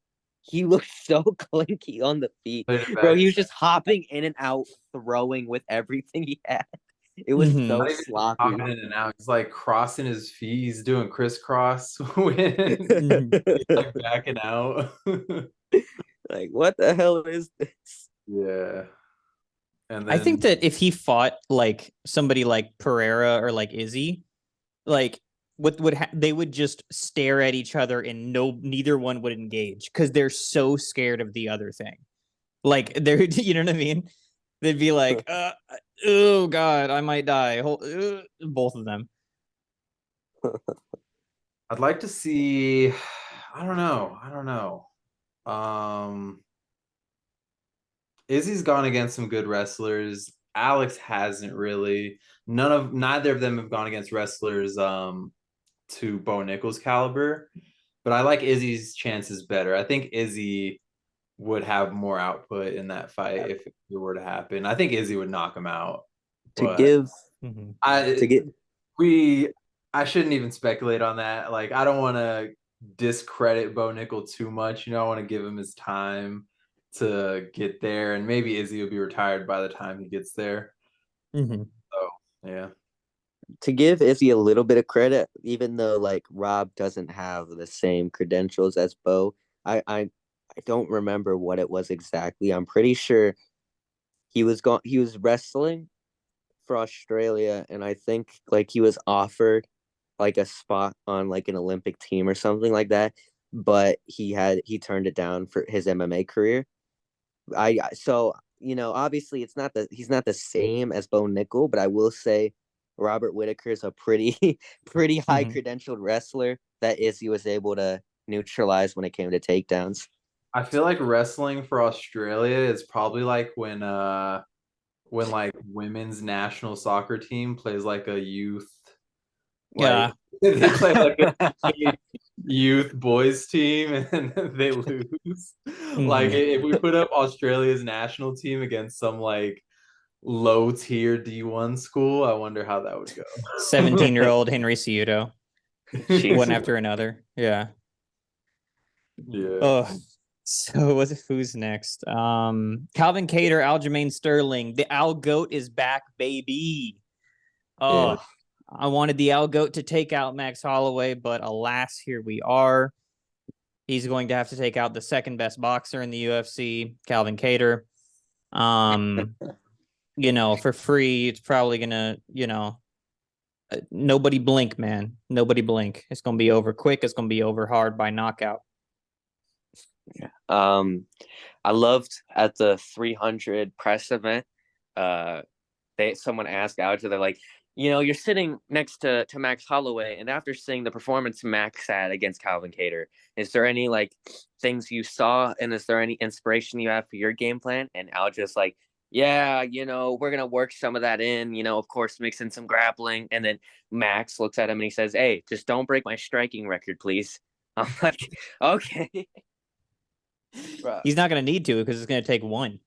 he looks so clinky on the feet. Bro, he was just hopping in and out, throwing with everything he had. It was Mhm. so Not even sloppy. hopping in and out. He's like crossing his feet. He's doing crisscross when Mhm. he's like backing out. Like, what the hell is this? Yeah. And I then think that if he fought like somebody like Pereira or like Izzy, like what would they would just stare at each other and neither one would engage because they're so scared of the other thing. Like they're you know what I mean? They'd be like, oh god, I might die. Both of them. I'd like to see, I don't know. Izzy's gone against some good wrestlers. Alex hasn't really. Neither of them have gone against wrestlers to Bo Nichols' caliber. But I like Izzy's chances better. I think Izzy would have more output in that fight if it were to happen. I think Izzy would knock him out. To But give I to get I shouldn't even speculate on that. Like I don't want to discredit Bo Nickel too much. I want to give him his time to get there, and maybe Izzy will be retired by the time he gets there. Mm-hmm. So yeah. to give Izzy a little bit of credit, even though like Rob doesn't have the same credentials as Bo, I don't remember what it was exactly. I'm pretty sure he was wrestling for Australia, and I think like he was offered like a spot on like an Olympic team or something like that, but he turned it down for his MMA career. Obviously he's not the same as Bo Nickel, but I will say Robert Whitaker is a pretty pretty high credentialed wrestler that Izzy was able to neutralize when it came to takedowns. I feel like wrestling for Australia is probably like when like women's national soccer team plays like a youth Yeah. they play like a youth boys team and they lose. Like if we put up Australia's national team against some like low tier D1 school, I wonder how that would go. 17-year-old Henry Ciuto. One after another. Yeah. Yeah. Oh, so who's next? Calvin Cater, Aljamain Sterling. The Al Goat is back, baby. Oh, yeah. I wanted the Al Goat to take out Max Holloway, but alas, here we are. He's going to have to take out the second best boxer in the UFC, Calvin Cater. For free, it's probably gonna, nobody blink, man. Nobody blink. It's gonna be over quick. It's gonna be over hard by knockout. I loved at the 300 press event. Someone asked Aljo, they're like, you're sitting next to Max Holloway, and after seeing the performance Max had against Calvin Kattar, is there any like things you saw, and is there any inspiration you have for your game plan? And Aljo's like, yeah, we're gonna work some of that in, of course, mix in some grappling. And then Max looks at him and he says, hey, just don't break my striking record, please. I'm like, okay. He's not gonna need to because it's gonna take one.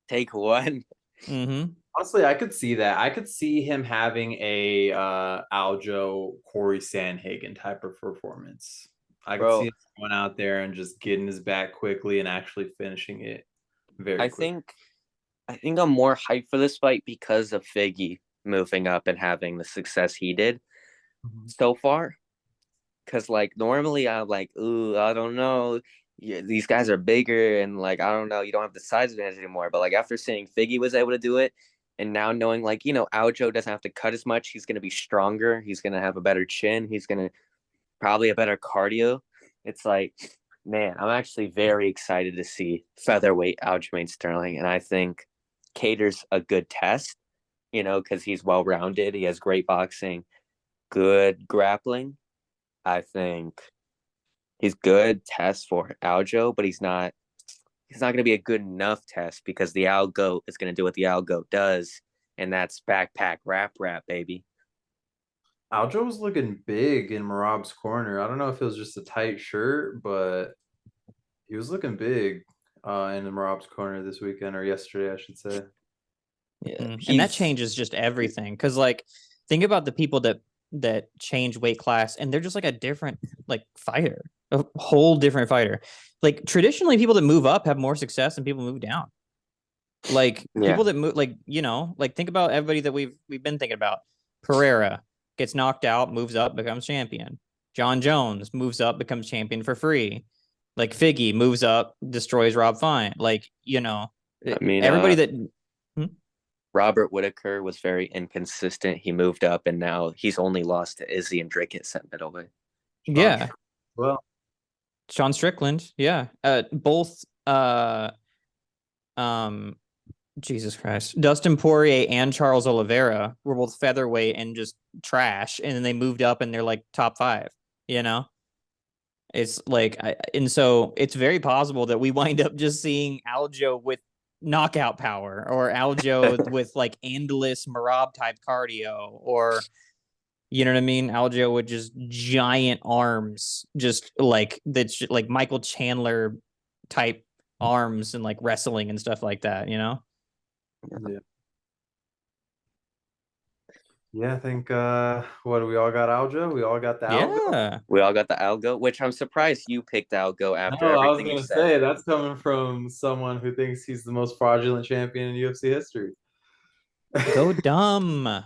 Take one. Mm-hmm. Honestly, I could see that. I could see him having a Aljo Corey Sandhagen type of performance. I could see him going out there and just getting his back quickly and actually finishing it very quickly. I think I'm more hyped for this fight because of Figgy moving up and having the success he did so far. Because like normally I'm like, ooh, I don't know. Yeah, these guys are bigger and like I don't know, you don't have the size advantage anymore. But like after seeing Figgy was able to do it, and now knowing like Aljo doesn't have to cut as much, he's gonna be stronger. He's gonna have a better chin. He's gonna probably a better cardio. It's like, man, I'm actually very excited to see featherweight Aljamain Sterling, and I think Kattar's a good test, because he's well rounded. He has great boxing, good grappling. I think he's good test for Aljo, but he's not going to be a good enough test because the Algo is going to do what the Algo does, and that's backpack rap, baby. Aljo was looking big in Marab's corner. I don't know if it was just a tight shirt, but he was looking big in Marab's corner this weekend, or yesterday, I should say. Yeah, and that changes just everything. Because like, think about the people that change weight class, and they're just like a different like fighter, a whole different fighter. Like traditionally, people that move up have more success than people move down. Like people that move, like like think about everybody that we've been thinking about. Pereira gets knocked out, moves up, becomes champion. John Jones moves up, becomes champion for free. Like Figgy moves up, destroys Rob Fine. Like I mean, everybody that. Robert Whitaker was very inconsistent. He moved up, and now he's only lost to Izzy and Drickett at middleweight. Yeah. Well, Sean Strickland. Yeah. Both. Jesus Christ. Dustin Poirier and Charles Oliveira were both featherweight and just trash, and then they moved up and they're like top 5. It's like, and so it's very possible that we wind up just seeing Aljo with knockout power, or Aljo with like endless Marab type cardio, or you know what I mean? Aljo with just giant arms, just like that's like Michael Chandler type arms and like wrestling and stuff like that, Yeah. Yeah, I think what do we all got Aljo? We all got the Aljo? Yeah. We all got the Algo, which I'm surprised you picked Algo after No, I was everything you gonna said. say that's coming from someone who thinks he's the most fraudulent champion in UFC history. Go dumb.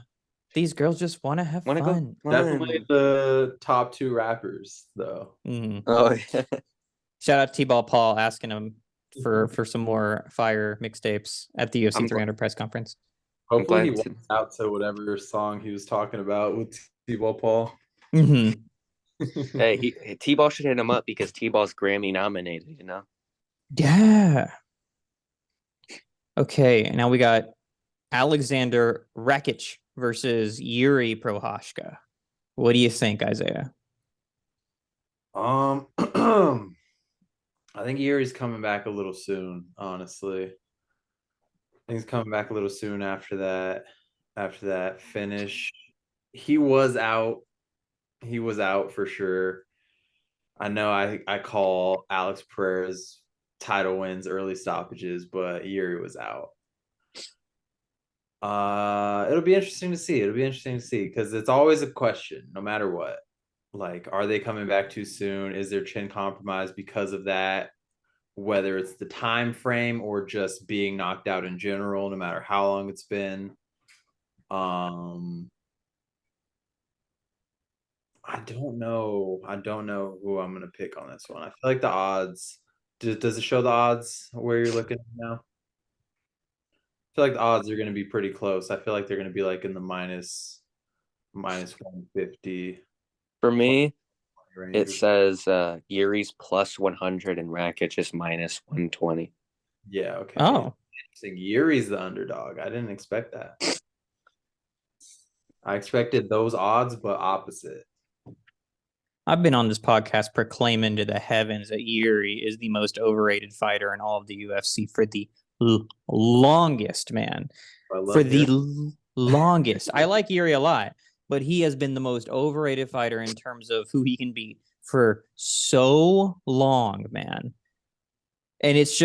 These girls just want to have Wanna go fun. fun. Definitely the top 2 rappers, though. Oh yeah. Shout out to T-Ball Paul asking him for some more fire mixtapes at the UFC 300 press conference. Hopefully he walks out to whatever song he was talking about with T-Ball Paul. Hey, T-Ball should hit him up because T-Ball's Grammy nominated, Yeah. Okay, now we got Alexander Rakic versus Yuri Prohashka. What do you think, Isaiah? I think Yuri's coming back a little soon, honestly. I think he's coming back a little soon after that finish. He was out for sure. I know I call Alex Pereira's title wins early stoppages, but Yuri was out. It'll be interesting to see. Because it's always a question, no matter what. Like, are they coming back too soon? Is their chin compromised because of that? Whether it's the time frame or just being knocked out in general, no matter how long it's been. I don't know. I don't know who I'm gonna pick on this one. I feel like the odds. Does it show the odds where you're looking now? I feel like the odds are gonna be pretty close. I feel like they're gonna be like in the minus minus 150 For me, range. it says Yuri's plus 100 and Rakic is minus 120. Yeah, okay. Oh, Interesting. Yuri's the underdog. I didn't expect that. I expected those odds, but opposite. I've been on this podcast proclaiming to the heavens that Yuri is the most overrated fighter in all of the UFC for the longest, man. I For love the hearing. longest. I like Yuri a lot, but he has been the most overrated fighter in terms of who he can beat for so long, man. And it's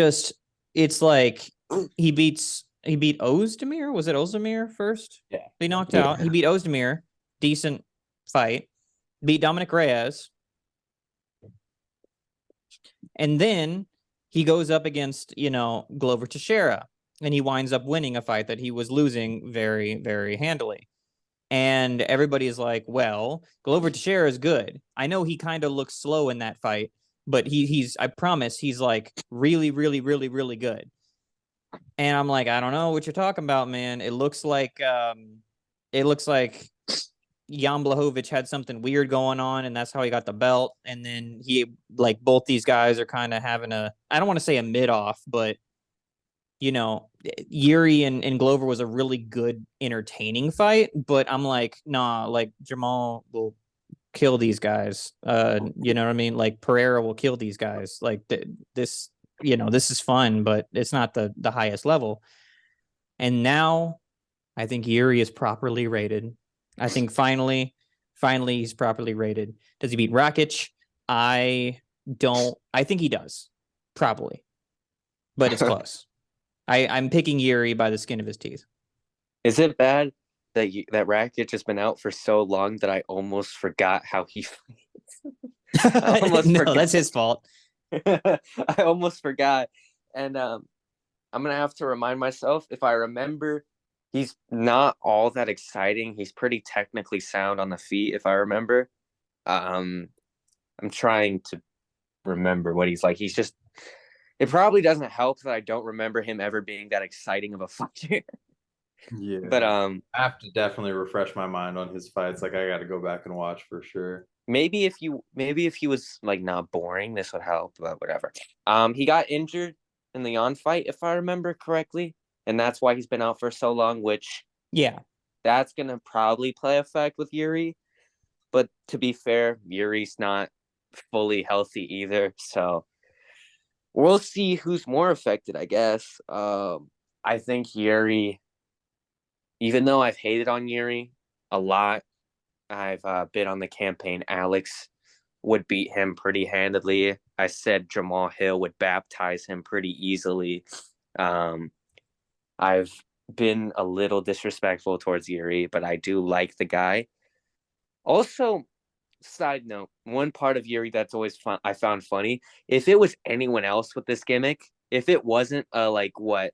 like he beat Ozdemir. Was it Ozdemir first? Yeah. They knocked Yeah. out. He beat Ozdemir. Decent fight. Beat Dominic Reyes. And then he goes up against, Glover Teixeira, and he winds up winning a fight that he was losing very, very handily. And everybody is like, well, Glover Teixeira is good. I know he kind of looks slow in that fight, but I promise he's like really, really, really, really good. And I'm like, I don't know what you're talking about, man. It looks like Jan Blachowicz had something weird going on, and that's how he got the belt. And then both these guys are kind of having I don't want to say a mid off, but Yuri and Glover was a really good, entertaining fight. But I'm like, nah, like Jamal will kill these guys. You know what I mean? Like Pereira will kill these guys. Like this, this is fun, but it's not the highest level. And now I think Yuri is properly rated. I think finally he's properly rated. Does he beat Rakic? I don't. I think he does, probably, but it's close. I'm picking Yuri by the skin of his teeth. Is it bad that Rakic has been out for so long that I almost forgot how he fights? I almost No, forgot. that's his fault. I almost forgot. And I'm going to have to remind myself. If I remember, he's not all that exciting. He's pretty technically sound on the feet, if I remember. I'm trying to remember what he's like. He's just, it probably doesn't help that I don't remember him ever being that exciting of a fighter. Yeah. But I have to definitely refresh my mind on his fights. Like I got to go back and watch for sure. maybe if he was like not boring, this would help, but whatever. He got injured in the on fight, if I remember correctly, and that's why he's been out for so long, which Yeah. that's gonna probably play effect with Yuri. But to be fair, Yuri's not fully healthy either, so we'll see who's more affected, I guess. I think Yuri, even though I've hated on Yuri a lot, I've been on the campaign Alex would beat him pretty handedly. I said Jamal Hill would baptize him pretty easily. I've been a little disrespectful towards Yuri, but I do like the guy. Also, side note, one part of Yuri that's always fun, I found funny, if it was anyone else with this gimmick, if it wasn't a 6'3",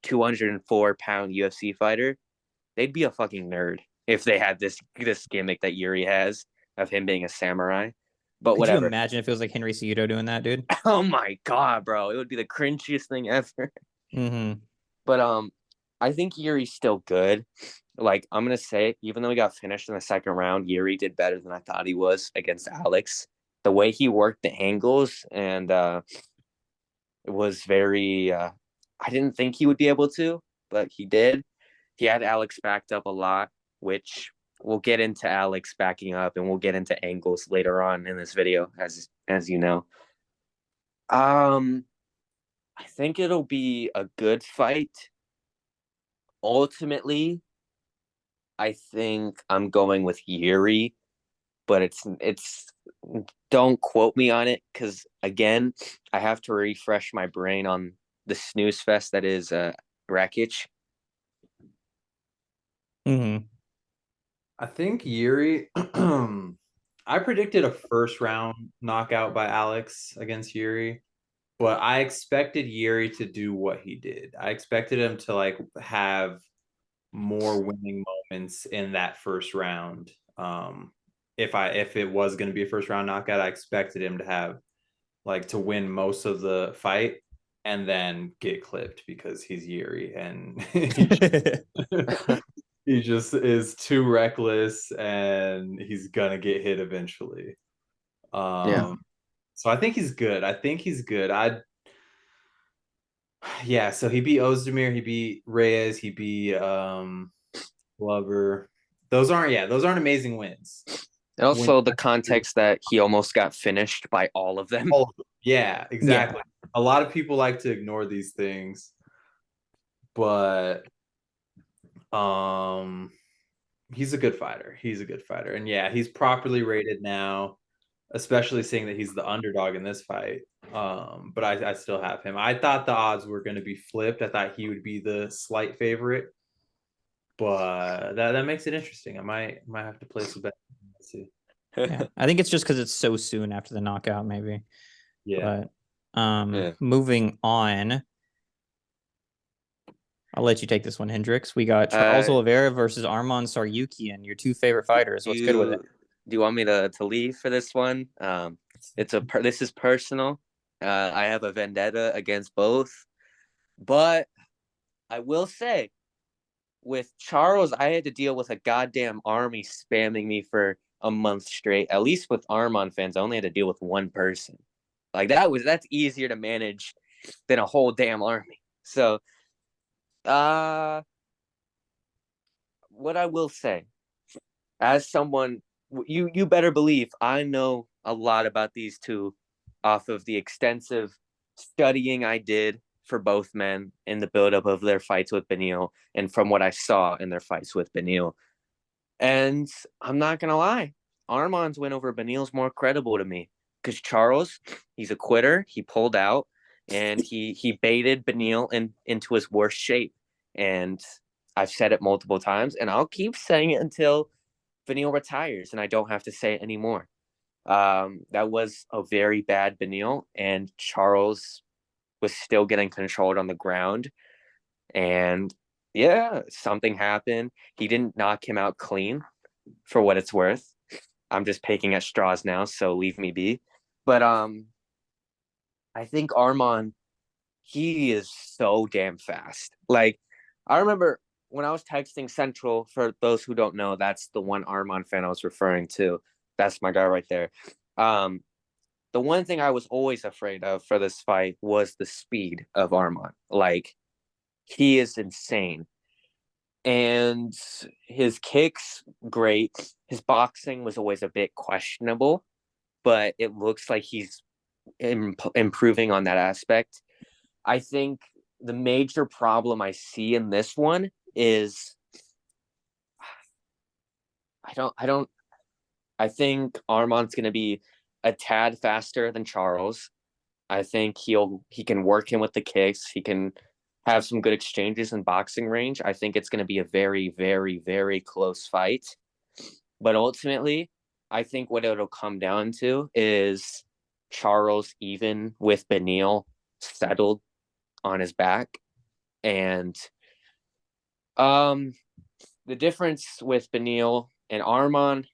204-pound UFC fighter, they'd be a fucking nerd if they had this gimmick that Yuri has of him being a samurai. But Could whatever. you imagine if it was like Henry Cejudo doing that, dude? Oh my god, bro. It would be the cringiest thing ever. Mm-hmm. But I think Yuri's still good. Like, I'm gonna say, even though he got finished in the second round, Yuri did better than I thought he was against Alex. The way he worked the angles and it was very I didn't think he would be able to, but he did. He had Alex backed up a lot, which we'll get into Alex backing up, and we'll get into angles later on in this video, as you know. I think it'll be a good fight. Ultimately, I think I'm going with Yuri, but it's don't quote me on it because again, I have to refresh my brain on the snooze fest that is Rakic. Mm-hmm. I think Yuri. I predicted a first round knockout by Alex against Yuri, but I expected Yuri to do what he did. I expected him to have more winning moments in that first round. If it was going to be a first round knockout, I expected him to have to win most of the fight and then get clipped because he's Yuri and he He just is too reckless, and he's gonna get hit eventually. Yeah. So I think he's good. I think he's good. Yeah, so he beat Ozdemir, he beat Reyes, he beat Glover. Those aren't amazing wins. And When also the context that he almost got finished by all of them. yeah, exactly. A lot of people like to ignore these things, but he's a good fighter. He's a good fighter. And yeah, he's properly rated now, especially seeing that he's the underdog in this fight. But I still have him. I thought the odds were going to be flipped. I thought he would be the slight favorite, but that makes it interesting. I might have to place a bet. Let's see. Yeah, I think it's just because it's so soon after the knockout, maybe. Yeah. But moving on, I'll let you take this one, Hendrix. We got Charles Oliveira versus Arman Saryukian, your two favorite fighters. What's good with it? Do you want me to leave for this one? This is personal. I have a vendetta against both, but I will say, with Charles, I had to deal with a goddamn army spamming me for a month straight. At least with Arman fans, I only had to deal with one person. Like that's easier to manage than a whole damn army. So, what I will say, as someone, you better believe I know a lot about these two off of the extensive studying I did for both men in the buildup of their fights with Beneil and from what I saw in their fights with Beneil. And I'm not gonna lie, Arman's win over Beneil's more credible to me because Charles, he's a quitter. He pulled out and he baited Beneil into his worst shape. And I've said it multiple times, and I'll keep saying it until Beneil retires, and I don't have to say it anymore. That was a very bad Beneil, and Charles was still getting controlled on the ground. And yeah, something happened. He didn't knock him out clean, for what it's worth. I'm just picking at straws now, so leave me be. But I think Arman, he is so damn fast. Like, I remember when I was texting Central, for those who don't know, that's the one Arman fan I was referring to. That's my guy right there. The one thing I was always afraid of for this fight was the speed of Arman. Like, he is insane. And his kicks, great. His boxing was always a bit questionable, but it looks like he's improving on that aspect. I think the major problem I see in this one is I think Arman's going to be a tad faster than Charles. I think he can work him with the kicks. He can have some good exchanges in boxing range. I think it's going to be a very, very, very close fight. But ultimately, I think what it'll come down to is Charles, even with Beneil settled on his back. And the difference with Beneil and Arman,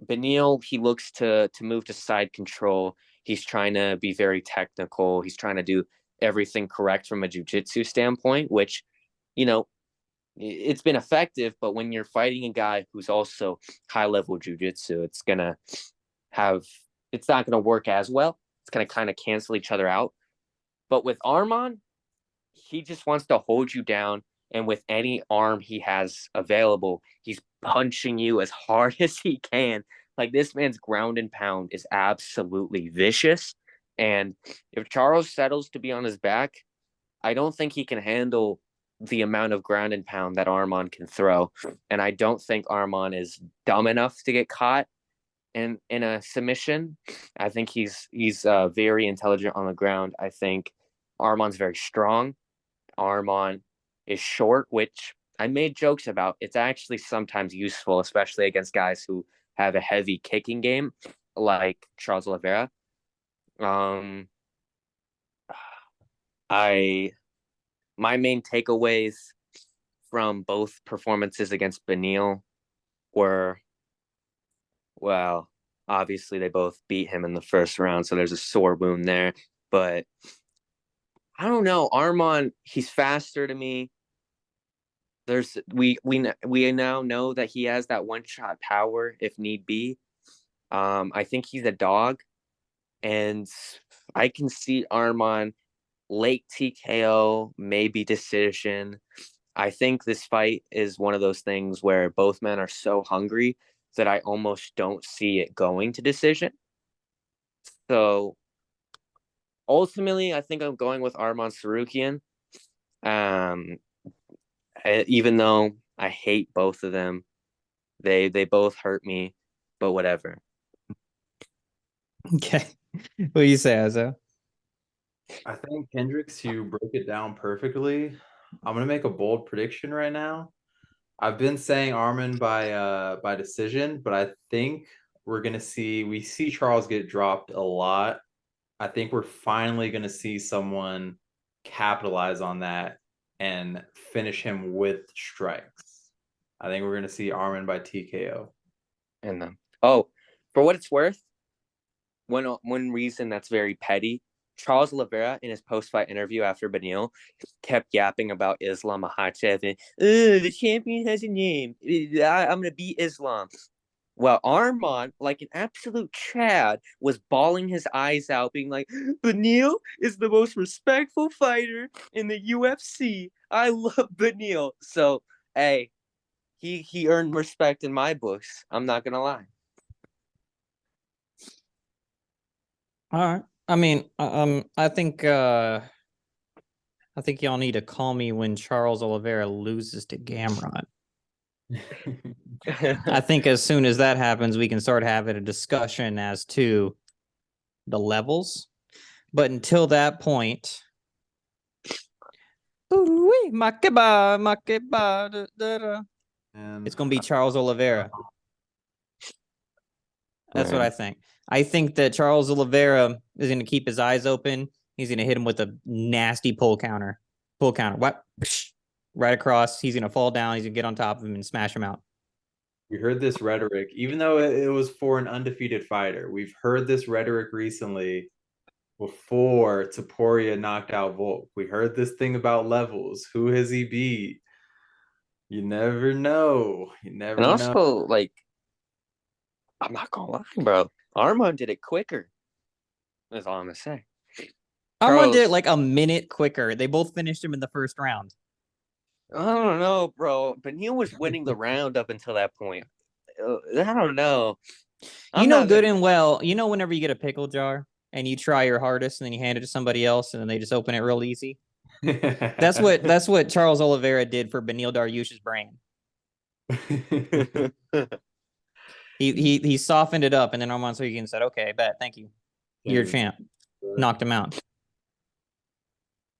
Beneil, he looks to move to side control. He's trying to be very technical. He's trying to do everything correct from a jiu-jitsu standpoint, which, it's been effective. But when you're fighting a guy who's also high-level jiu-jitsu, it's not going to work as well. It's going to kind of cancel each other out. But with Arman, he just wants to hold you down. And with any arm he has available, he's punching you as hard as he can. Like, this man's ground and pound is absolutely vicious. And if Charles settles to be on his back, I don't think he can handle the amount of ground and pound that Arman can throw. And I don't think Arman is dumb enough to get caught in a submission. I think he's very intelligent on the ground. I think Arman's very strong. Arman is short, which I made jokes about. It's actually sometimes useful, especially against guys who have a heavy kicking game like Charles Oliveira. My main takeaways from both performances against Beneil were, well, obviously they both beat him in the first round, so there's a sore wound there. But I don't know, Arman, he's faster to me. we now know that he has that one shot power if need be. I think he's a dog, and I can see Arman late TKO, maybe decision. I think this fight is one of those things where both men are so hungry that I almost don't see it going to decision. So ultimately, I think I'm going with Arman Sarukian. Um, even though I hate both of them, they both hurt me, but whatever. Okay. What do you say, Azo? I think Hendrix, you broke it down perfectly. I'm gonna make a bold prediction right now. I've been saying Armin by decision, but I think we see Charles get dropped a lot. I think we're finally gonna see someone capitalize on that and finish him with strikes. I think we're gonna see Armin by TKO. And oh, for what it's worth, one reason that's very petty. Charles Oliveira, in his post-fight interview after Beneil, kept yapping about Islam Makhachev and the champion has a name. I'm gonna beat Islam. Well, Armand, like an absolute Chad, was bawling his eyes out, being like, Beneil is the most respectful fighter in the UFC. I love Beneil. So, hey, he earned respect in my books. I'm not gonna lie. All right. I mean, I think y'all need to call me when Charles Oliveira loses to Gamrot. I think as soon as that happens, we can start having a discussion as to the levels. But until that point, it's gonna be Charles Oliveira. That's what I think. I think that Charles Oliveira is going to keep his eyes open. He's going to hit him with a nasty pull counter. What? Right across. He's going to fall down. He's going to get on top of him and smash him out. We heard this rhetoric, even though it was for an undefeated fighter. We've heard this rhetoric recently before Topuria knocked out Volk. We heard this thing about levels. Who has he beat? You never know. You never And know. also, like, I'm not gonna lie, bro. Armand did it quicker. That's all I'm gonna say. Armand did it like a minute quicker. They both finished him in the first round. I don't know, bro. Beneil was winning the round up until that point. I don't know. You know good and well, whenever you get a pickle jar and you try your hardest and then you hand it to somebody else and then they just open it real easy. That's what Charles Oliveira did for Beneil Dariush's brain. He softened it up, and then Arman Sarkisian said, "Okay, bet, thank you, you're champ." Knocked him out.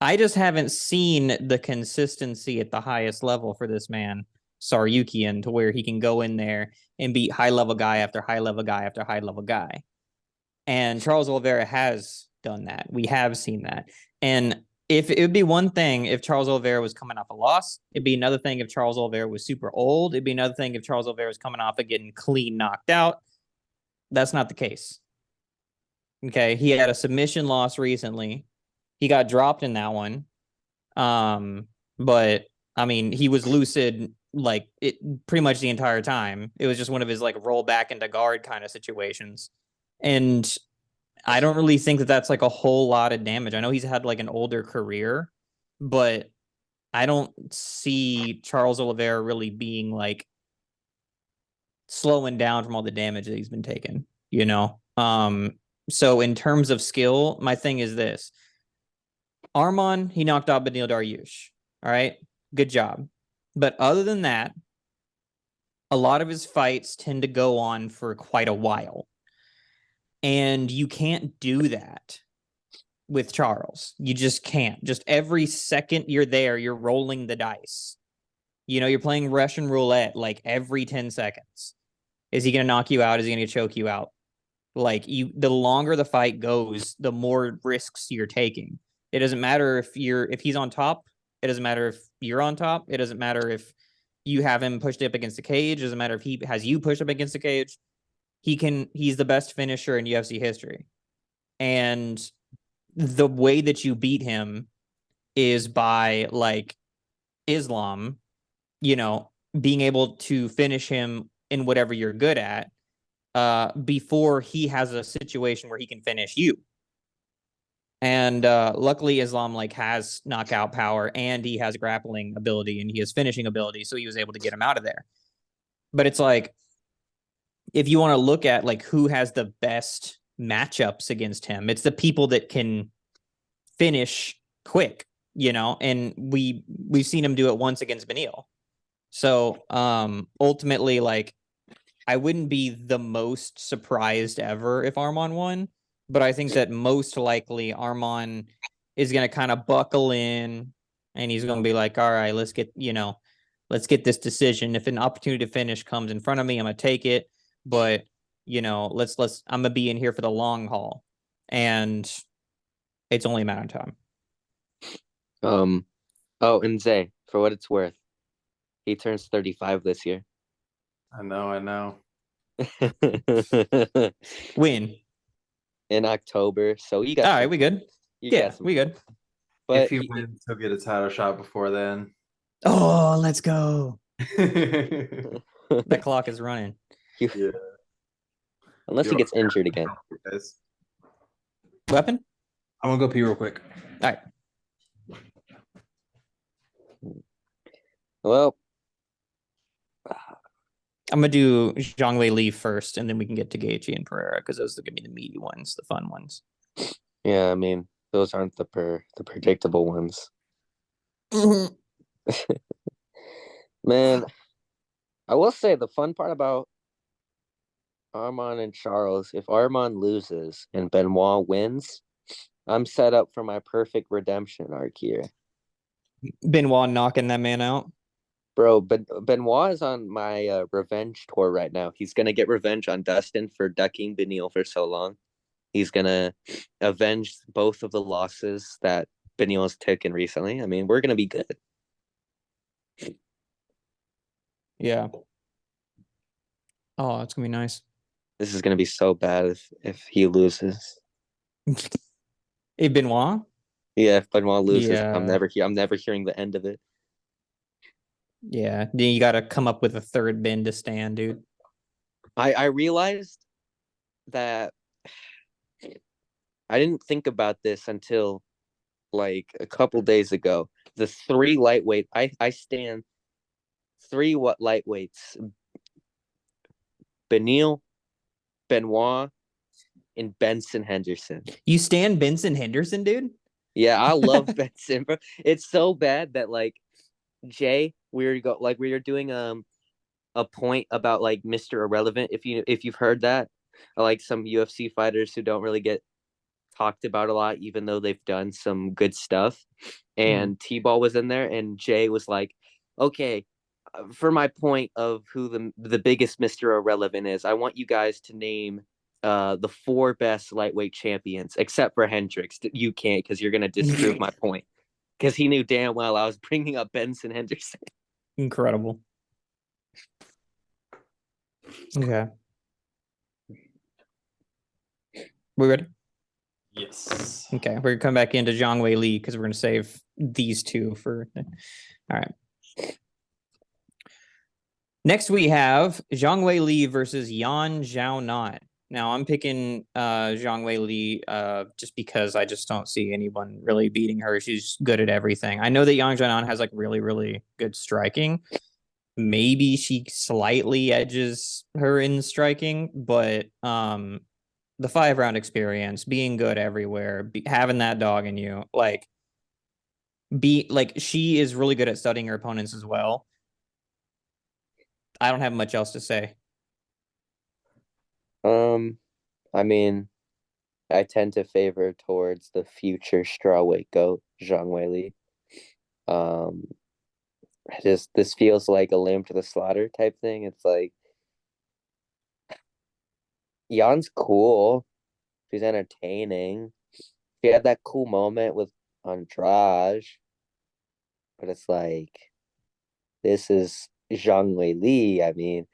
I just haven't seen the consistency at the highest level for this man, Saryukian, to where he can go in there and beat high level guy after high level guy after high level guy. And Charles Oliveira has done that. We have seen that. And if it would be one thing if Charles Oliveira was coming off a loss, it'd be another thing if Charles Oliveira was super old. It'd be another thing if Charles Oliveira was coming off of getting clean knocked out. That's not the case. Okay, he had a submission loss recently. He got dropped in that one. But I mean, he was lucid like it pretty much the entire time. It was just one of his like roll back into guard kind of situations. And I don't really think that that's like a whole lot of damage. I know he's had like an older career, but I don't see Charles Oliveira really being like slowing down from all the damage that he's been taking, So in terms of skill, my thing is this. Arman, he knocked out Beneil Dariush. All right. Good job. But other than that, a lot of his fights tend to go on for quite a while. And you can't do that with Charles. You just can't. Just every second you're there, you're rolling the dice. You're playing Russian roulette like every 10 seconds. Is he going to knock you out? Is he going to choke you out? Like the longer the fight goes, the more risks you're taking. It doesn't matter if he's on top. It doesn't matter if you're on top. It doesn't matter if you have him pushed up against the cage. It doesn't matter if he has you pushed up against the cage. He's the best finisher in UFC history. And the way that you beat him is by like Islam being able to finish him in whatever you're good at before he has a situation where he can finish you. And luckily, Islam like has knockout power and he has grappling ability and he has finishing ability, so he was able to get him out of there. But it's like, if you want to look at like who has the best matchups against him, it's the people that can finish quick, and we've seen him do it once against Beneil. So ultimately, like, I wouldn't be the most surprised ever if Arman won, but I think that most likely Arman is going to kind of buckle in and he's going to be like, all right, let's get this decision. If an opportunity to finish comes in front of me, I'm going to take it. But, I'm going to be in here for the long haul. And it's only a matter of time. Oh, and Zay, for what it's worth, he turns 35 this year. I know. Win. In October. So you got all right, we good. We good. But if he wins, he'll get a title shot before then. Oh, let's go. That clock is running. Yeah. Unless he gets injured again. Weapon? I'm gonna go pee real quick. All right. Well, I'm gonna do Zhang Wei Li first, and then we can get to Gaethje and Pereira because those are gonna be the meaty ones, the fun ones. Yeah, I mean, those aren't the predictable ones. Man, I will say the fun part about Arman and Charles, if Arman loses and Benoit wins, I'm set up for my perfect redemption arc here. Benoit knocking that man out. Bro, Benoit is on my revenge tour right now. He's going to get revenge on Dustin for ducking Beneil for so long. He's going to avenge both of the losses that Beneil has taken recently. I mean, we're going to be good. Yeah. Oh, it's going to be nice. This is going to be so bad if he loses. Hey, Benoit? Yeah, if Benoit loses, Yeah. I'm never hearing the end of it. Yeah, then you got to come up with a third bin to stand, dude. I realized that I didn't think about this until like a couple days ago. The three lightweight, I stand three lightweights: Beneil, Benoit, and Benson Henderson. You stand Benson Henderson, dude? Yeah, I love Benson, bro. It's so bad that like Jay, we were doing a point about like Mr. Irrelevant. If you've heard that, like some UFC fighters who don't really get talked about a lot, even though they've done some good stuff. And T-Ball was in there, and Jay was like, "Okay, for my point of who the biggest Mr. Irrelevant is, I want you guys to name the four best lightweight champions, except for Hendrix. You can't because you're gonna disprove my point." Because he knew damn well I was bringing up Benson Henderson. Incredible. Okay. We ready? Yes. Okay, we're gonna come back into Zhang Wei Li because we're gonna save these two for. All right. Next, we have Zhang Wei Li versus Yan Xiaonan. Now, I'm picking Zhang Wei Li just because I just don't see anyone really beating her. She's good at everything. I know that Yang Xiaonan has like really, really good striking. Maybe she slightly edges her in striking, but the 5-round experience, being good everywhere, having that dog in you, she is really good at studying her opponents as well. I don't have much else to say. I mean, I tend to favor towards the future strawweight goat, Zhang Weili. This feels like a lamb to the slaughter type thing. It's like Jan's cool. She's entertaining. She had that cool moment with Andrade, but it's like this is Zhang Weili. I mean,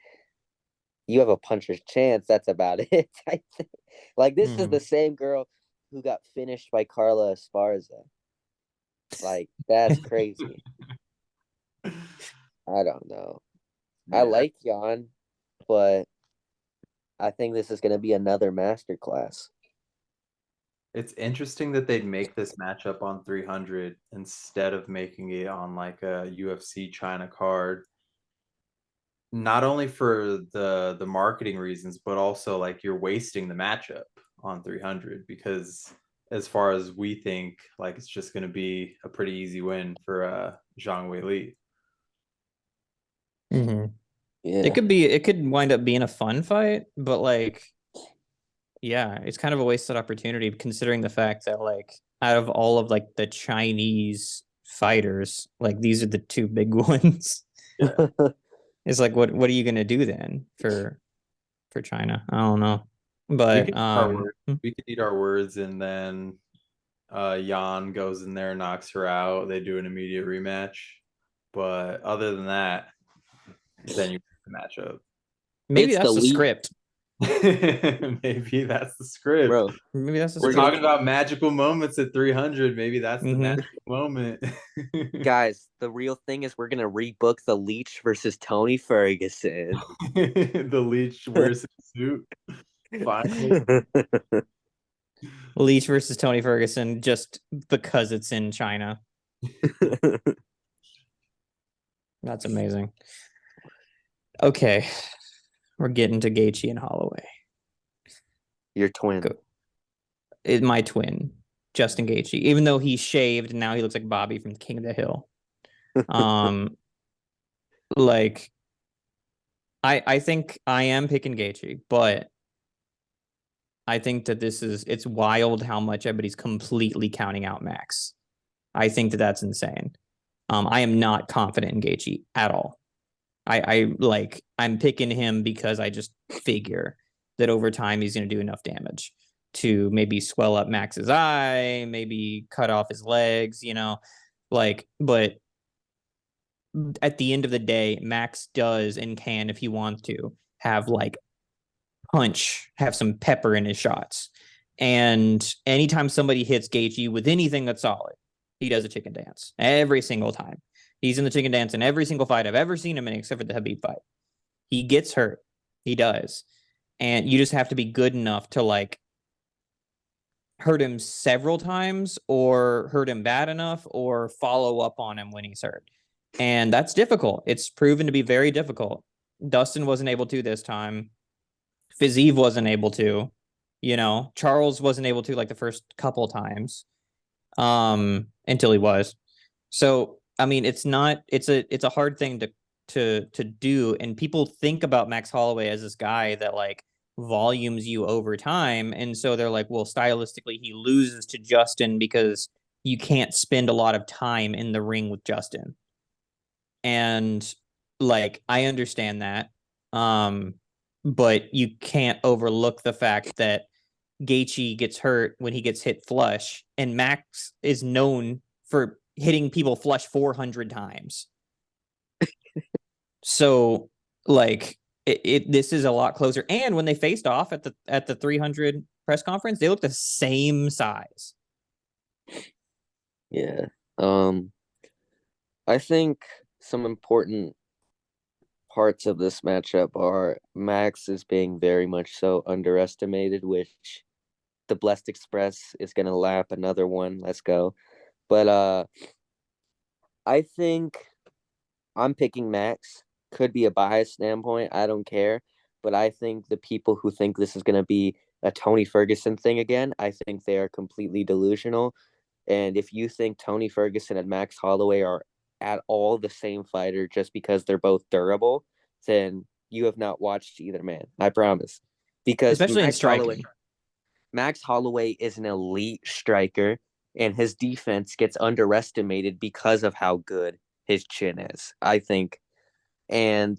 you have a puncher's chance. That's about it. I think. Like this is the same girl who got finished by Carla Esparza. Like that's crazy. I don't know. I Yeah. like Jan, but I think this is going to be another masterclass. It's interesting that they'd make this matchup on 300 instead of making it on like a UFC China card. Not only for the marketing reasons, but also like you're wasting the matchup on 300 because as far as we think, like it's just going to be a pretty easy win for Zhang Wei Li. Mhm. Yeah. It could wind up being a fun fight, but like, yeah, it's kind of a wasted opportunity considering the fact that like out of all of like the Chinese fighters, like these are the two big ones. It's like what are you gonna do then for China? I don't know. We But could eat our words. We could eat our words, and then Jan goes in there, knocks her out. They do an immediate rematch. But other than that, then you the matchup. maybe It's that's the the lead, script. Maybe that's the script. bro. Maybe that's the We're script. talking about magical moments at 300. Maybe that's the Mhm. magical moment. Guys, the real thing is we're going to rebook the Leech versus Tony Ferguson. The Leech wears his suit. Finally. Leach versus Tony Ferguson just because it's in China. That's amazing. Okay. We're getting to Gaethje and Holloway. Your twin. Go. My twin, Justin Gaethje. Even though he shaved, now he looks like Bobby from King of the Hill. Like I think I am picking Gaethje, but I think that it's wild how much everybody's completely counting out Max. I think that that's insane. I am not confident in Gaethje at all. I'm picking him because I just figure that over time he's going to do enough damage to maybe swell up Max's eye, maybe cut off his legs, but at the end of the day, Max does and can, if he wants to, have like have some pepper in his shots. And anytime somebody hits Gaethje with anything that's solid, he does a chicken dance every single time. He's in the chicken dance in every single fight I've ever seen him in, except for the Khabib fight. He gets hurt. He does. And you just have to be good enough to like hurt him several times or hurt him bad enough or follow up on him when he's hurt. And that's difficult. It's proven to be very difficult. Dustin wasn't able to this time. Fiziev wasn't able to. Charles wasn't able to like the first couple times until he was. So, I mean, it's a hard thing to do. And people think about Max Holloway as this guy that like volumes you over time. And so they're like, well, stylistically, he loses to Justin because you can't spend a lot of time in the ring with Justin. And like, I understand that. But you can't overlook the fact that Gaethje gets hurt when he gets hit flush, and Max is known for hitting people flush 400 times. So, like, this is a lot closer. And when they faced off at the 300 press conference, they looked the same size. Yeah. I think some important parts of this matchup are Max is being very much so underestimated, which the Blessed Express is gonna lap another one. Let's go. But I think I'm picking Max. Could be a biased standpoint. I don't care. But I think the people who think this is gonna be a Tony Ferguson thing again, I think they are completely delusional. And if you think Tony Ferguson and Max Holloway are at all the same fighter just because they're both durable, then you have not watched either man. I promise. Because Especially in striking. Max Holloway is an elite striker, and his defense gets underestimated because of how good his chin is, I think. And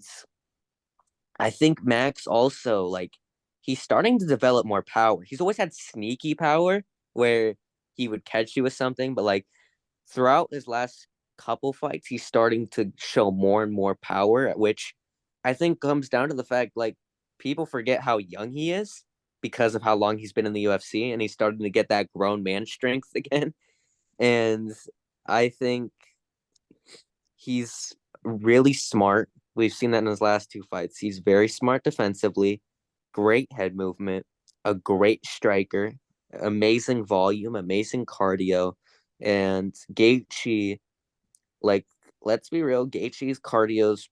I think Max also, like, he's starting to develop more power. He's always had sneaky power where he would catch you with something, but like throughout his last couple fights, he's starting to show more and more power, which I think comes down to the fact like people forget how young he is because of how long he's been in the UFC, and he's starting to get that grown man strength again. And I think he's really smart. We've seen that in his last 2 fights. He's very smart defensively, great head movement, a great striker, amazing volume, amazing cardio. And Gaethje, like, let's be real, Gaethje's cardio's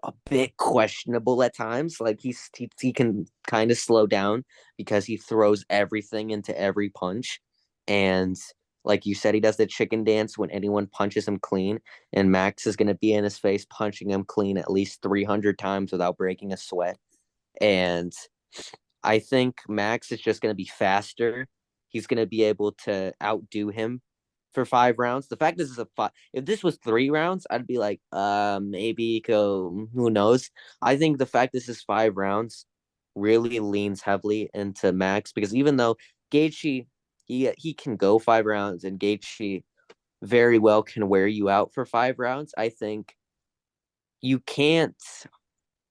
a bit questionable at times. Like he can kind of slow down because he throws everything into every punch, and like you said, he does the chicken dance when anyone punches him clean, and Max is going to be in his face punching him clean at least 300 times without breaking a sweat. And I think Max is just going to be faster. He's going to be able to outdo him for 5 rounds. The fact is, if this was 3 rounds, I'd be like, maybe go. Who knows? I think the fact this is 5 rounds really leans heavily into Max, because even though Gaethje, he can go 5 rounds, and Gaethje very well can wear you out for 5 rounds. I think you can't.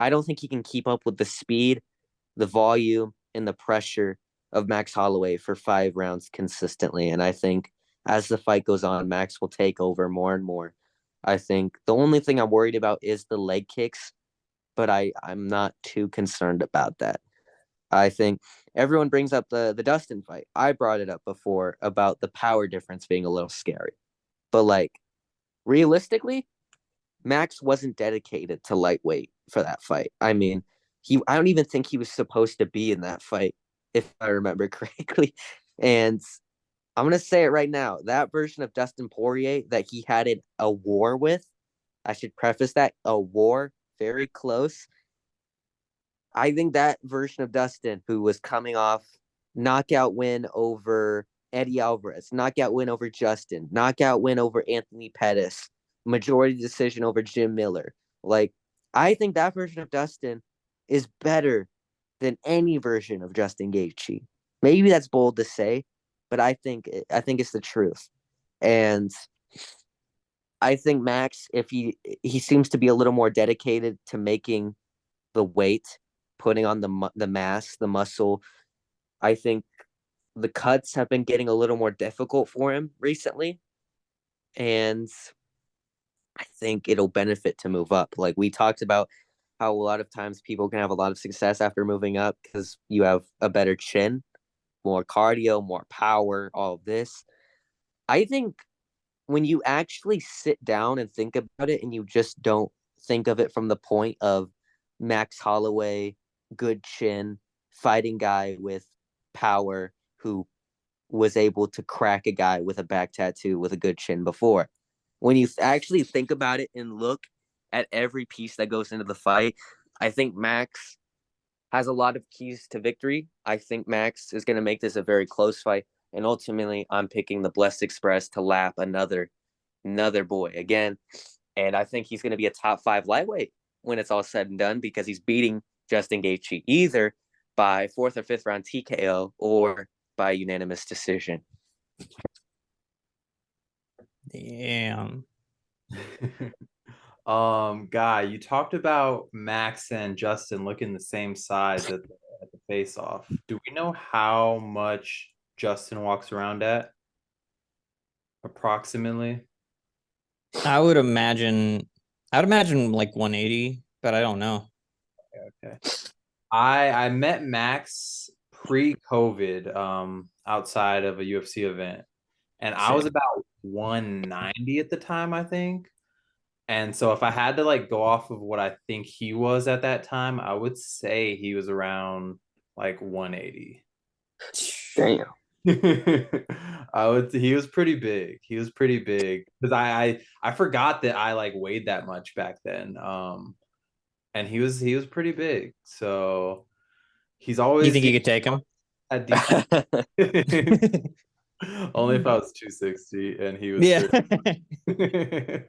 I don't think he can keep up with the speed, the volume, and the pressure of Max Holloway for 5 rounds consistently. And I think as the fight goes on, Max will take over more and more. I think the only thing I'm worried about is the leg kicks, but I'm not too concerned about that. I think everyone brings up the Dustin fight. I brought it up before about the power difference being a little scary. But like realistically, Max wasn't dedicated to lightweight for that fight. I mean, I don't even think he was supposed to be in that fight, if I remember correctly. And I'm gonna say it right now. That version of Dustin Poirier that he had in a war with, I should preface that, a war, very close. I think that version of Dustin, who was coming off knockout win over Eddie Alvarez, knockout win over Justin, knockout win over Anthony Pettis, majority decision over Jim Miller. Like, I think that version of Dustin is better than any version of Justin Gaethje. Maybe that's bold to say, but I think it's the truth. And I think Max, if he seems to be a little more dedicated to making the weight, putting on the mass, the muscle. I think the cuts have been getting a little more difficult for him recently, and I think it'll benefit to move up. Like we talked about how a lot of times people can have a lot of success after moving up because you have a better chin, more cardio, more power, all of this. I think when you actually sit down and think about it and you just don't think of it from the point of Max Holloway, good chin, fighting guy with power who was able to crack a guy with a back tattoo with a good chin before. When you actually think about it and look at every piece that goes into the fight, I think Max has a lot of keys to victory. I think Max is going to make this a very close fight. And ultimately, I'm picking the Blessed Express to lap another boy again. And I think he's going to be a top 5 lightweight when it's all said and done, because he's beating Justin Gaethje either by 4th or 5th round TKO or by unanimous decision. Damn. Guy, you talked about Max and Justin looking the same size at the face-off. Do we know how much Justin walks around at? Approximately? I'd imagine like 180, but I don't know. Okay. I met Max pre-COVID outside of a UFC event, and I was about 190 at the time, I think. And so if I had to like go off of what I think he was at that time, I would say he was around like 180. Damn. He was pretty big. He was pretty big because I forgot that I like weighed that much back then. And he was pretty big. So he's always You think you could take him? a decent only if I was 260 and he was Yeah. 30.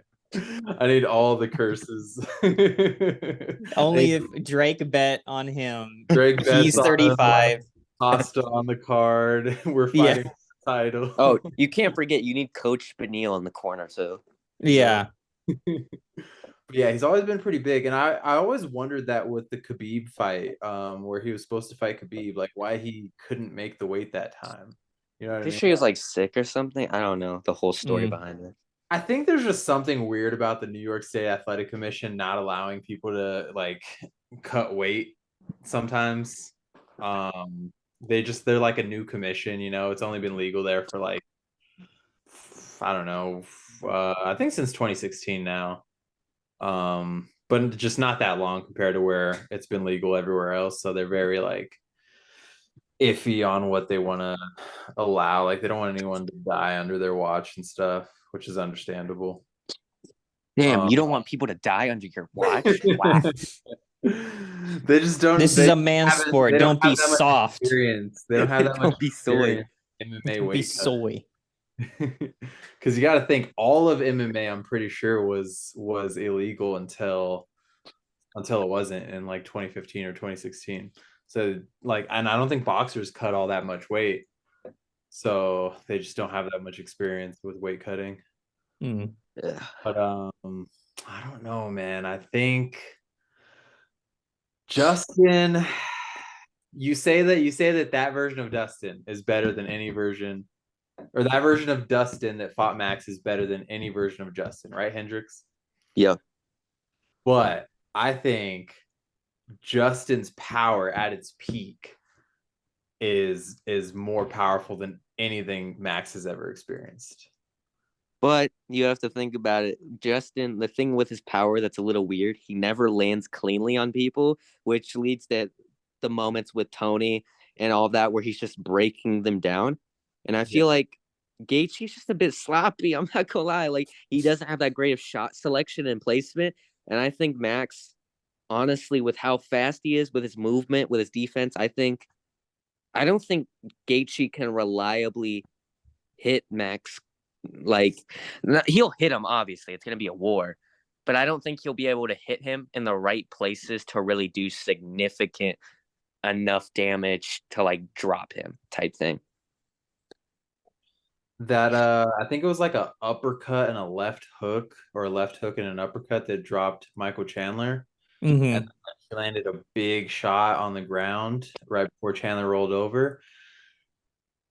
I need all the curses. Only if Drake bet on him. Drake He's 35. Pasta on the card. We're Yeah. fighting the title. Oh, you can't forget you need Coach Benil in the corner too. Yeah. Yeah, he's always been pretty big, and I always wondered that with the Khabib fight, where he was supposed to fight Khabib, like why he couldn't make the weight that time. You know what I Pretty mean? sure he was like sick or something. I don't know the whole story behind it. I think there's just something weird about the New York State Athletic Commission not allowing people to like cut weight sometimes. They're like a new commission, you know, it's only been legal there for like I don't know, I think since 2016 now. But just not that long compared to where it's been legal everywhere else. So they're very like iffy on what they want to allow. Like they don't want anyone to die under their watch and stuff, which is understandable. Damn, you don't want people to die under your watch? Wow. They just don't. This is a man's sport. Don't be soft. Experience. They don't have that much. Don't be soy. MMA Don't weight be soy. Because you got to think all of MMA. I'm pretty sure was illegal until it wasn't in like 2015 or 2016. So like, and I don't think boxers cut all that much weight. So they just don't have that much experience with weight cutting. Mm. But I don't know, man. I think Justin, you say that version of Dustin is better than any version, or that version of Dustin that fought Max is better than any version of Justin, right, Hendrix? Yeah. But I think Justin's power at its peak is more powerful than anything Max has ever experienced. But you have to think about it. Justin, the thing with his power that's a little weird, he never lands cleanly on people, which leads to the moments with Tony and all of that where he's just breaking them down. And I feel like Gaethje's just a bit sloppy. I'm not gonna lie. Like, he doesn't have that great of shot selection and placement. And I think Max, honestly, with how fast he is, with his movement, with his defense, I don't think Gaethje can reliably hit Max. Like, he'll hit him, obviously. It's going to be a war. But I don't think he'll be able to hit him in the right places to really do significant enough damage to, like, drop him type thing. That I think it was like a uppercut and a left hook, or a left hook and an uppercut that dropped Michael Chandler. Mm-hmm. And he landed a big shot on the ground right before Chandler rolled over.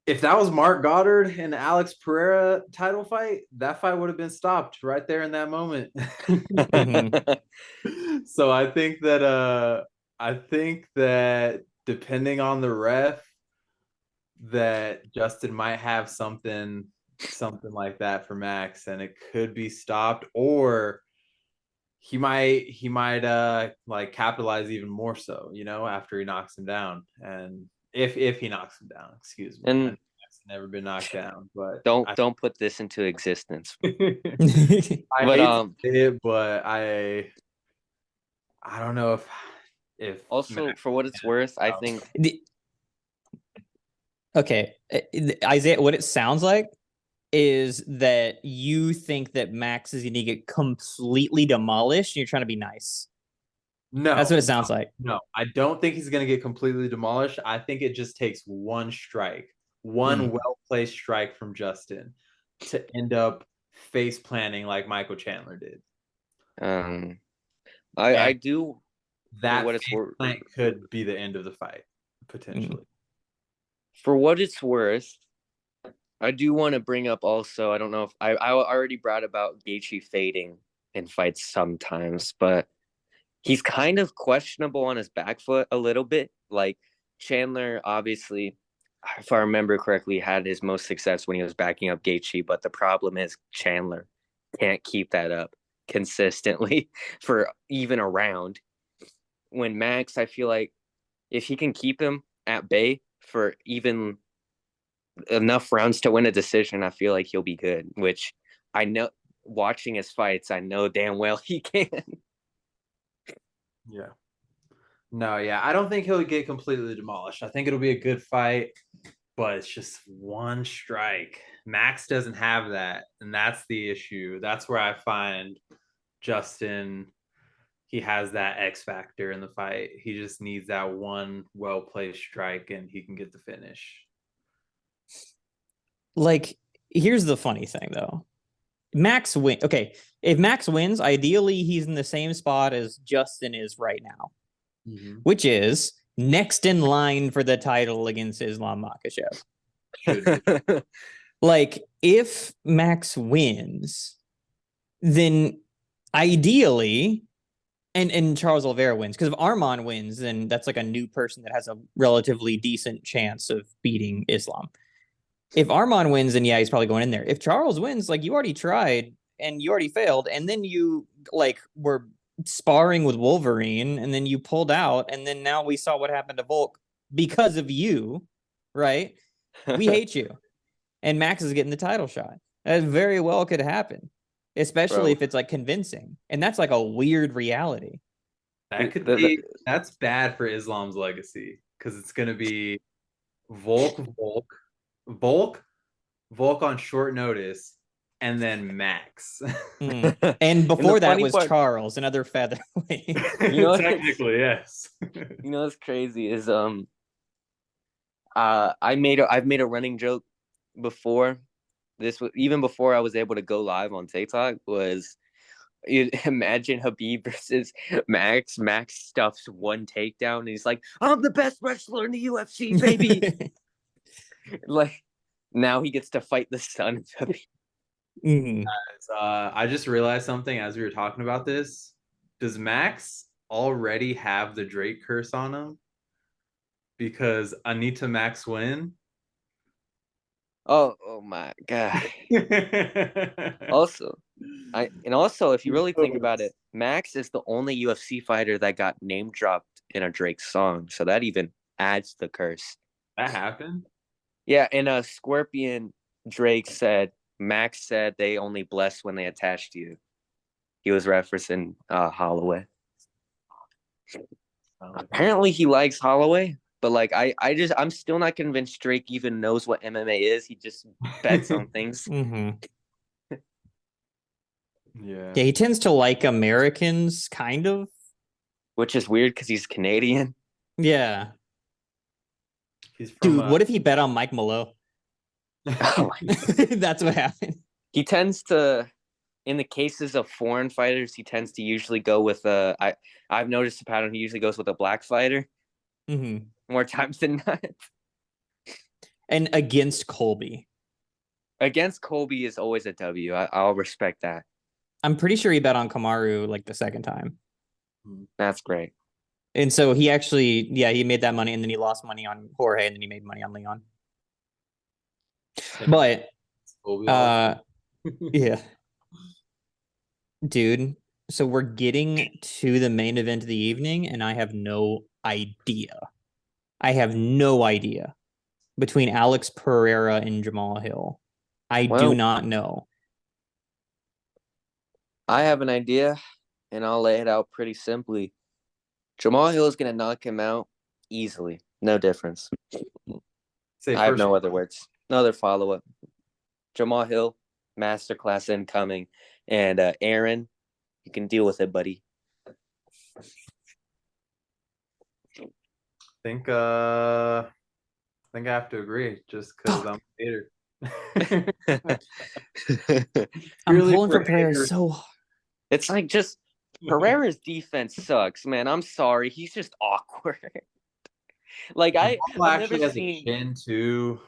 If that was Mark Goddard and Alex Pereira title fight, that fight would have been stopped right there in that moment. Mm-hmm. So I think that depending on the ref, that Justin might have something like that for Max, and it could be stopped, or he might like capitalize even more so, you know, after he knocks him down. And if he knocks him down, excuse me. And Max never been knocked down, but don't put this into existence. I But hate to say it, but I don't know if also, Max, for what it's worth, I think Okay, Isaiah, what it sounds like is that you think that Max is going to get completely demolished and you're trying to be nice. no, That's what it sounds like. No, I don't think he's going to get completely demolished. I think it just takes one strike, one well-placed strike from Justin to end up face planting like Michael Chandler did. I do. That what it's worth, plant could be the end of the fight, potentially. For what it's worth, I do want to bring up also, I don't know if I already brought about Gaethje fading in fights sometimes, but he's kind of questionable on his back foot a little bit. Like, Chandler, obviously, if I remember correctly, had his most success when he was backing up Gaethje, but the problem is Chandler can't keep that up consistently for even a round. When Max, I feel like if he can keep him at bay for even enough rounds to win a decision, I feel like he'll be good, which I know, watching his fights, I know damn well he can. Yeah. No, yeah. I don't think he'll get completely demolished. I think it'll be a good fight, but it's just one strike. Max doesn't have that, and that's the issue. That's where I find Justin, he has that X factor in the fight. He just needs that one well-placed strike, and he can get the finish. Like, here's the funny thing, though. Max win. Okay, if Max wins, ideally he's in the same spot as Justin is right now, which is next in line for the title against Islam Makhachev. Like, if Max wins, then ideally, and Charles Oliveira wins, because if Arman wins, then that's like a new person that has a relatively decent chance of beating Islam. If Arman wins, then yeah, he's probably going in there. If Charles wins, like you already tried and you already failed, and then you like were sparring with Wolverine, and then you pulled out, and then now we saw what happened to Volk because of you, right? We hate you. And Max is getting the title shot. That very well could happen, especially Bro. if it's like convincing. And that's like a weird reality. That could The- be that's bad for Islam's legacy because it's gonna be Volk, Volk, Volk on short notice, and then Max. Mm. And before the that funny was part- Charles, another featherweight. You know, Technically, yes. You know what's crazy is I've made a running joke before. This was even before I was able to go live on TikTok. Was you imagine Habib versus Max? Max stuffs one takedown, and he's like, "I'm the best wrestler in the UFC, baby!" Like now he gets to fight the son of Habib. Mhm. I just realized something as we were talking about this. Does Max already have the Drake curse on him? Because Anita Max win. Oh my god! Also, if you really think about it, Max is the only UFC fighter that got name dropped in a Drake song, so that even adds the curse. That happened. Yeah, and Scorpion Drake said Max said they only bless when they attached you. He was referencing Holloway. Apparently he likes Holloway, but like I'm still not convinced Drake even knows what MMA is. He just bets on things. Mhm. Yeah. Yeah, he tends to like Americans, kind of. Which is weird because he's Canadian. Yeah. He's from Dude, what if he bet on Mike Malone? Oh my That's what happened. He tends to, in the cases of foreign fighters, he tends to usually go with I've noticed a pattern. He usually goes with a black fighter Mhm. more times than not. And against Colby. Against Colby is always a W. I'll respect that. I'm pretty sure he bet on Kamaru like the second time. That's great. And so he actually, yeah, he made that money and then he lost money on Jorge and then he made money on Leon. But yeah. Dude, so we're getting to the main event of the evening and I have no idea. I have no idea between Alex Pereira and Jamal Hill. I do Well- not know. I have an idea, and I'll lay it out pretty simply. Jamal Hill is going to knock him out easily. No difference. Say I have first. no other words. No other follow-up. Jamal Hill, masterclass incoming. And Aaron, you can deal with it, buddy. I think I have to agree just because I'm a hater. I'm Purely pulling for for Pereira haters. so hard. It's like just Pereira's defense sucks, man. I'm sorry. He's just awkward. Like Jamal I've actually never has a seen, chin too.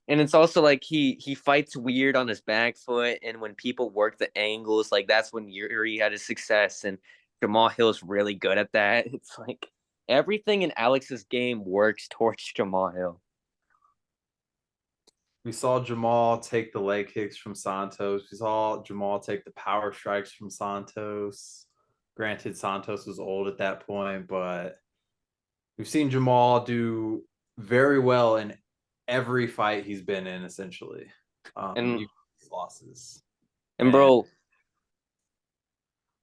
and it's also like he fights weird on his back foot, and when people work the angles, like that's when Yuri had his success, and Jamal Hill's really good at that. It's like everything in Alex's game works towards Jamal Hill. We saw Jamal take the leg kicks from Santos. We saw Jamal take the power strikes from Santos. Granted, Santos was old at that point, but we've seen Jamal do very well in every fight he's been in, essentially. And- even his losses. And bro,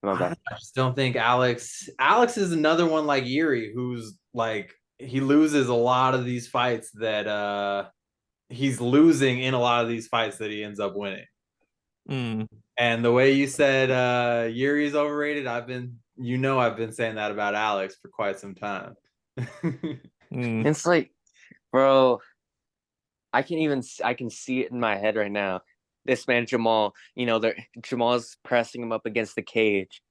my I bad. just don't think Alex is another one like Yuri, who's like he loses a lot of these fights that he's losing in a lot of these fights that he ends up winning. Mm. And the way you said Yuri's overrated, I've been saying that about Alex for quite some time. Mm. It's like, bro, I can see it in my head right now. This man Jamal, Jamal's pressing him up against the cage,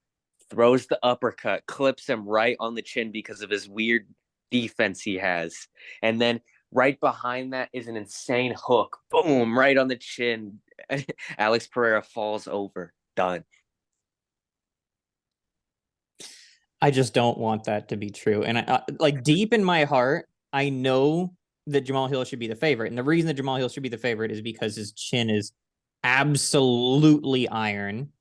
throws the uppercut, clips him right on the chin because of his weird defense he has, and then right behind that is an insane hook, boom, right on the chin. Alex Pereira falls over, done. I just don't want that to be true. And like deep in my heart, I know that Jamal Hill should be the favorite. And the reason that Jamal Hill should be the favorite is because his chin is absolutely iron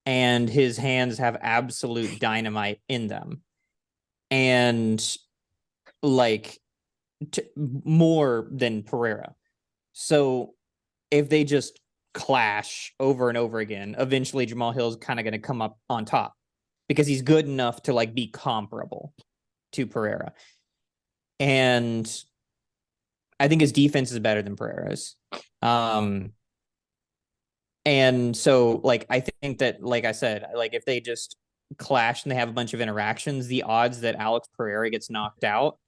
and his hands have absolute dynamite in them. And like more than Pereira. So if they just clash over and over again, eventually Jamal Hill's kind of going to come up on top because he's good enough to like be comparable to Pereira. And I think his defense is better than Pereira's. And so like I think that, like I said, like if they just clash and they have a bunch of interactions, the odds that Alex Pereira gets knocked out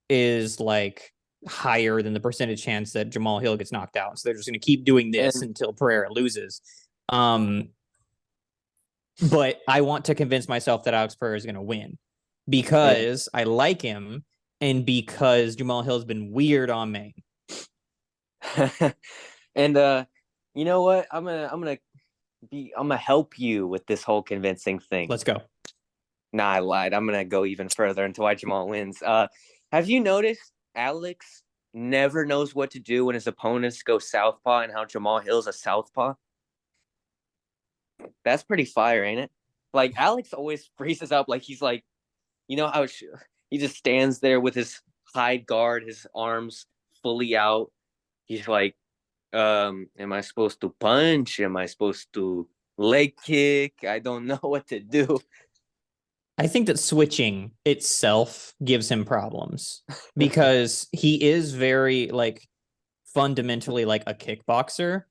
is like higher than the percentage chance that Jamal Hill gets knocked out. So they're just going to keep doing this until Pereira loses. But I want to convince myself that Alex Pereira is going to win because I like him and because Jamal Hill's been weird on Maine. And you know what? I'm gonna help you with this whole convincing thing. Let's go. Nah, I lied. I'm gonna go even further into why Jamal wins. Have you noticed Alex never knows what to do when his opponents go southpaw and how Jamal Hill's a southpaw? That's pretty fire, ain't it? Like Alex always freezes up, like he's like, you know how he just stands there with his hide guard, his arms fully out. He's like, am I supposed to punch? Am I supposed to leg kick? I don't know what to do. I think that switching itself gives him problems because he is very like fundamentally like a kickboxer,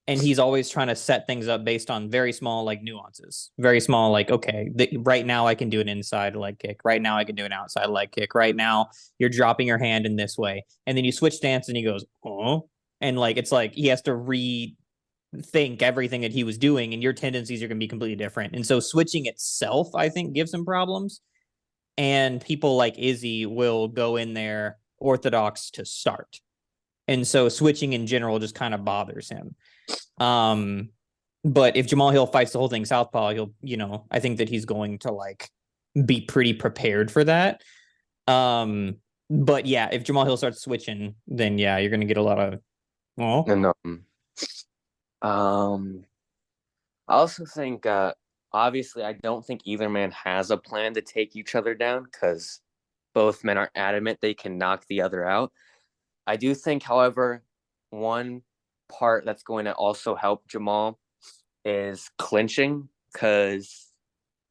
and he's always trying to set things up based on very small like nuances, very small like, okay, right now I can do an inside leg kick, right now I can do an outside leg kick, right now you're dropping your hand in this way, and then you switch stance and he goes, oh, and like it's like he has to rethink everything that he was doing, and your tendencies are going to be completely different. And so switching itself, I think, gives him problems. And people like Izzy will go in there orthodox to start. And so switching in general just kind of bothers him. But if Jamal Hill fights the whole thing southpaw, he'll, you know, I think that he's going to like be pretty prepared for that. But yeah, if Jamal Hill starts switching, then yeah, you're going to get a lot of, oh. And I also think, obviously, I don't think either man has a plan to take each other down because both men are adamant they can knock the other out. I do think, however, one part that's going to also help Jamal is clinching, because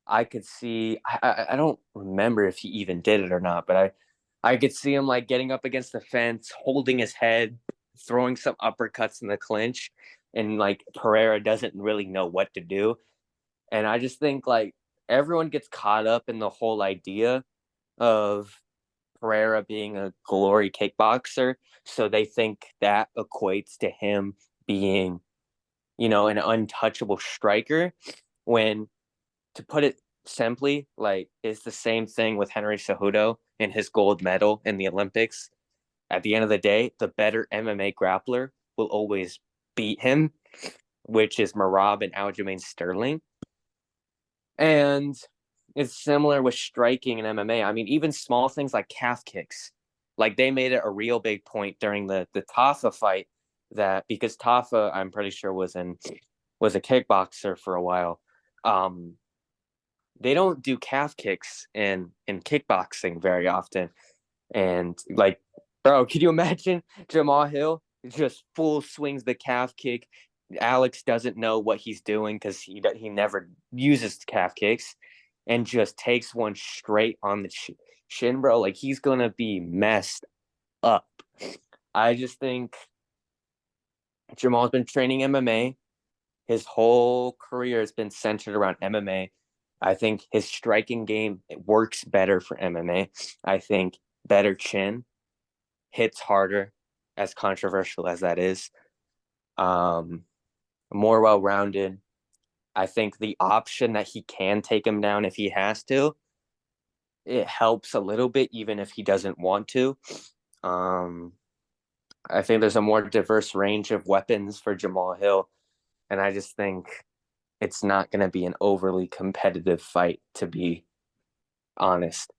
I could see, I don't remember if he even did it or not, but I could see him like getting up against the fence, holding his head, throwing some uppercuts in the clinch, and like Pereira doesn't really know what to do. And I just think like everyone gets caught up in the whole idea of Pereira being a glory kickboxer, so they think that equates to him being, you know, an untouchable striker, when, to put it simply, like, it's the same thing with Henry Cejudo and his gold medal in the Olympics. At the end of the day, the better MMA grappler will always beat him, which is Merab and Aljamain Sterling. And it's similar with striking in MMA. I mean, even small things like calf kicks, like they made it a real big point during the Tafa fight, that because Tafa, I'm pretty sure, was a kickboxer for a while. They don't do calf kicks in kickboxing very often. And like, bro, could you imagine Jamal Hill just full swings the calf kick? Alex doesn't know what he's doing because he never uses calf kicks, and just takes one straight on the shin, bro. Like, he's going to be messed up. I just think Jamal's been training MMA. His whole career has been centered around MMA. I think his striking game, it works better for MMA. I think better chin, hits harder, as controversial as that is. More well-rounded. I think the option that he can take him down if he has to, it helps a little bit, even if he doesn't want to. I think there's a more diverse range of weapons for Jamal Hill. And I just think it's not going to be an overly competitive fight, to be honest.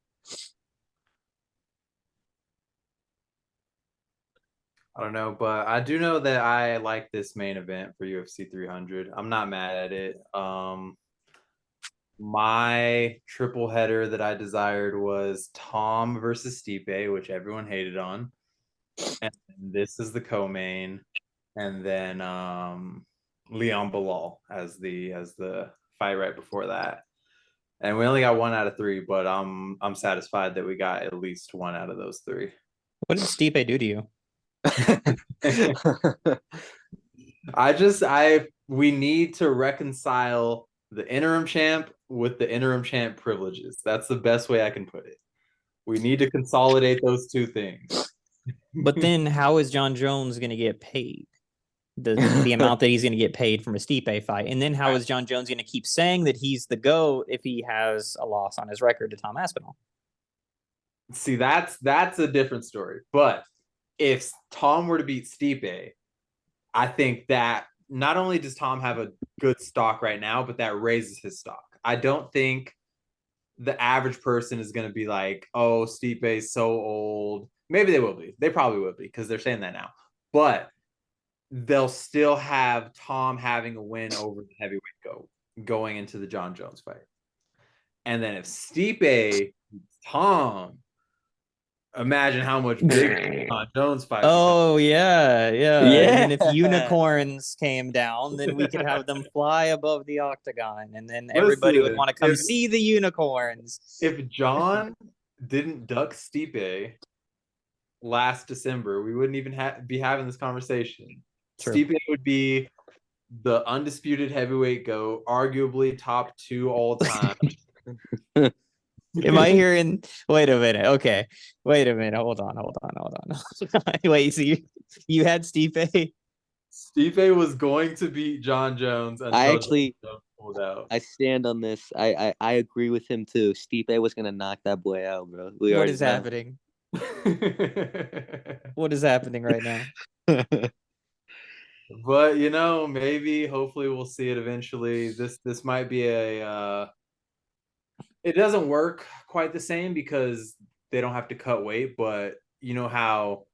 I don't know, but I do know that I like this main event for UFC 300. I'm not mad at it. My triple header that I desired was Tom versus Stipe, which everyone hated on. And this is the co-main, and then Leon Bilal as the fight right before that. And we only got 1 out of 3, but I'm satisfied that we got at least 1 out of those 3. What did Stipe do to you? We need to reconcile the interim champ with the interim champ privileges. That's the best way I can put it. We need to consolidate those two things. But then how is John Jones going to get paid? The amount that he's going to get paid from a Stipe fight. And then how is John Jones going to keep saying that he's the GOAT if he has a loss on his record to Tom Aspinall? See, that's a different story. But if Tom were to beat Stipe, I think that not only does Tom have a good stock right now, but that raises his stock. I don't think the average person is going to be like, oh, Stipe's so old. Maybe they will be. They probably will be because they're saying that now. But they'll still have Tom having a win over the heavyweight going into the John Jones fight. And then if Stipe, Tom, imagine how much bigger John Jones fight. Oh, yeah. And then if Yeah. unicorns came down, then we could have them fly above the octagon, and then everybody would want to come see the unicorns. If John didn't duck Stipe last December, we wouldn't even be having this conversation. True. Stipe would be the undisputed heavyweight GOAT, arguably top 2 all time. Am I hearing? Wait a minute. Okay. Wait a minute. Hold on. Wait, so you had Stipe? Stipe was going to beat John Jones until I actually John Jones pulled out. I stand on this. I agree with him too. Stipe was gonna knock that boy out, bro. What is happening? What is happening right now? But maybe hopefully we'll see it eventually. This might be it doesn't work quite the same because they don't have to cut weight, but you know how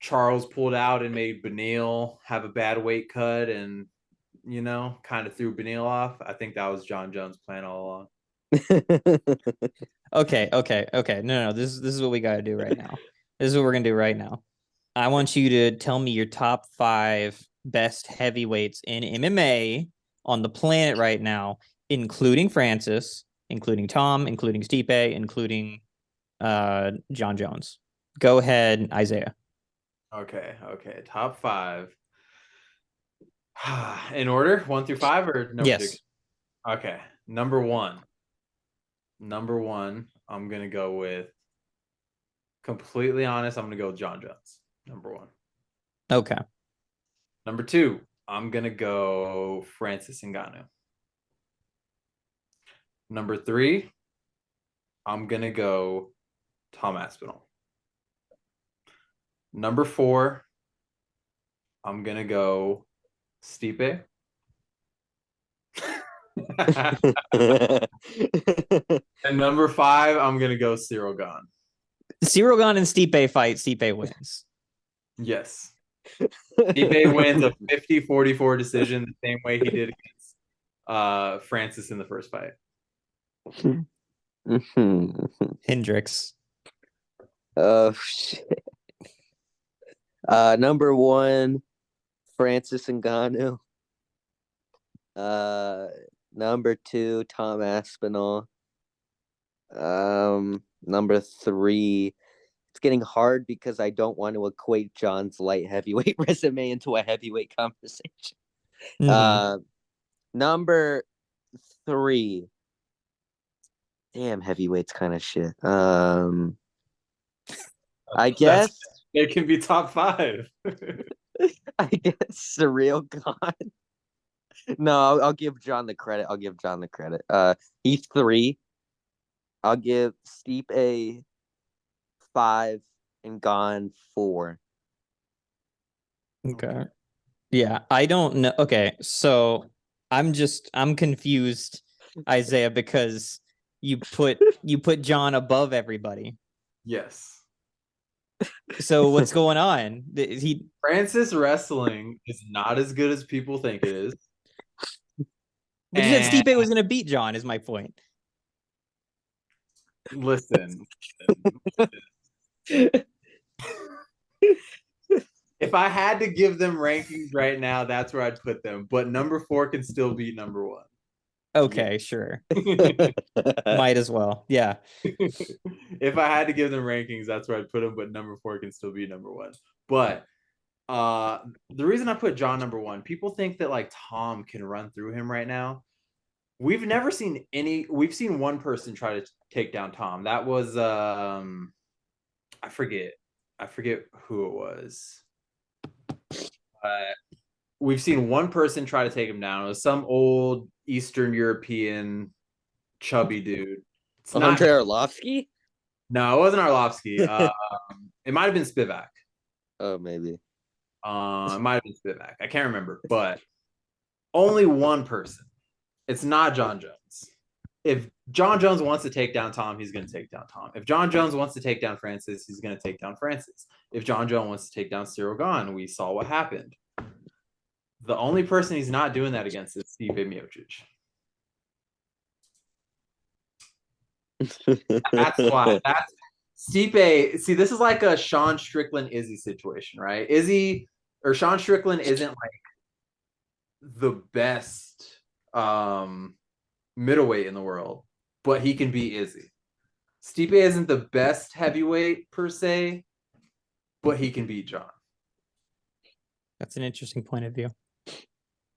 Charles pulled out and made Beneil have a bad weight cut and kind of threw Beneil off. I think that was John Jones' plan all along. Okay. No. This is what we got to do right now. This is what we're gonna do right now. I want you to tell me your top 5 best heavyweights in MMA on the planet right now, including Francis, including Tom, including Stipe, including John Jones. Go ahead, Isaiah. Okay. Top 5. In order, 1 through 5 or no? Yes. Okay. Number one, I'm gonna go with. Completely honest, I'm gonna go with John Jones. Number 1. Okay. Number 2, I'm gonna go Francis Ngannou. Number 3, I'm gonna go Tom Aspinall. Number 4, I'm gonna go Stipe. And number 5, I'm gonna go Cyril Gane. Cyril Gane and Stipe fight. Stipe wins. Yes. Stipe wins a 50-44 decision the same way he did against Francis in the first fight. Hendrix. Oh shit. Number 1, Francis Ngannou. Number 2, Tom Aspinall. Number 3, it's getting hard because I don't want to equate John's light heavyweight resume into a heavyweight conversation. Number 3, damn, heavyweight's kind of shit. I guess it can be top 5. I guess Cyril Gane. No, I'll give John the credit. He's 3. I'll give Stipe a 5 and Gane 4. Okay. Yeah, I don't know. Okay, so I'm confused, Isaiah, because you put John above everybody. Yes. So what's going on? Francis wrestling is not as good as people think it is. But you said And Stipe was going to beat John. Is my point. listen. If I had to give them rankings right now, that's where I'd put them. But number 4 can still beat number 1. Okay, sure. Might as well. Yeah. If I had to give them rankings, that's where I'd put them. But number 4 can still be number 1. But the reason I put John number 1, people think that like Tom can run through him right now. We've never seen any. We've seen one person try to take down Tom. That was I forget who it was. We've seen one person try to take him down. It was some old Eastern European chubby dude. It's Andre not. Arlovsky? No, it wasn't Arlovsky. It might have been Spivak. Oh, maybe. It might have been Spivak. I can't remember, but only one person. It's not John Jones. If John Jones wants to take down Tom, he's going to take down Tom. If John Jones wants to take down Francis, he's going to take down Francis. If John Jones wants to take down Cyril Gahn, we saw what happened. The only person he's not doing that against is Stipe Miocic. That's why. That's Stipe. See, this is like a Sean Strickland Izzy situation, right? Sean Strickland isn't like the best middleweight in the world, but he can beat Izzy. Stipe isn't the best heavyweight per se, but he can beat John. That's an interesting point of view.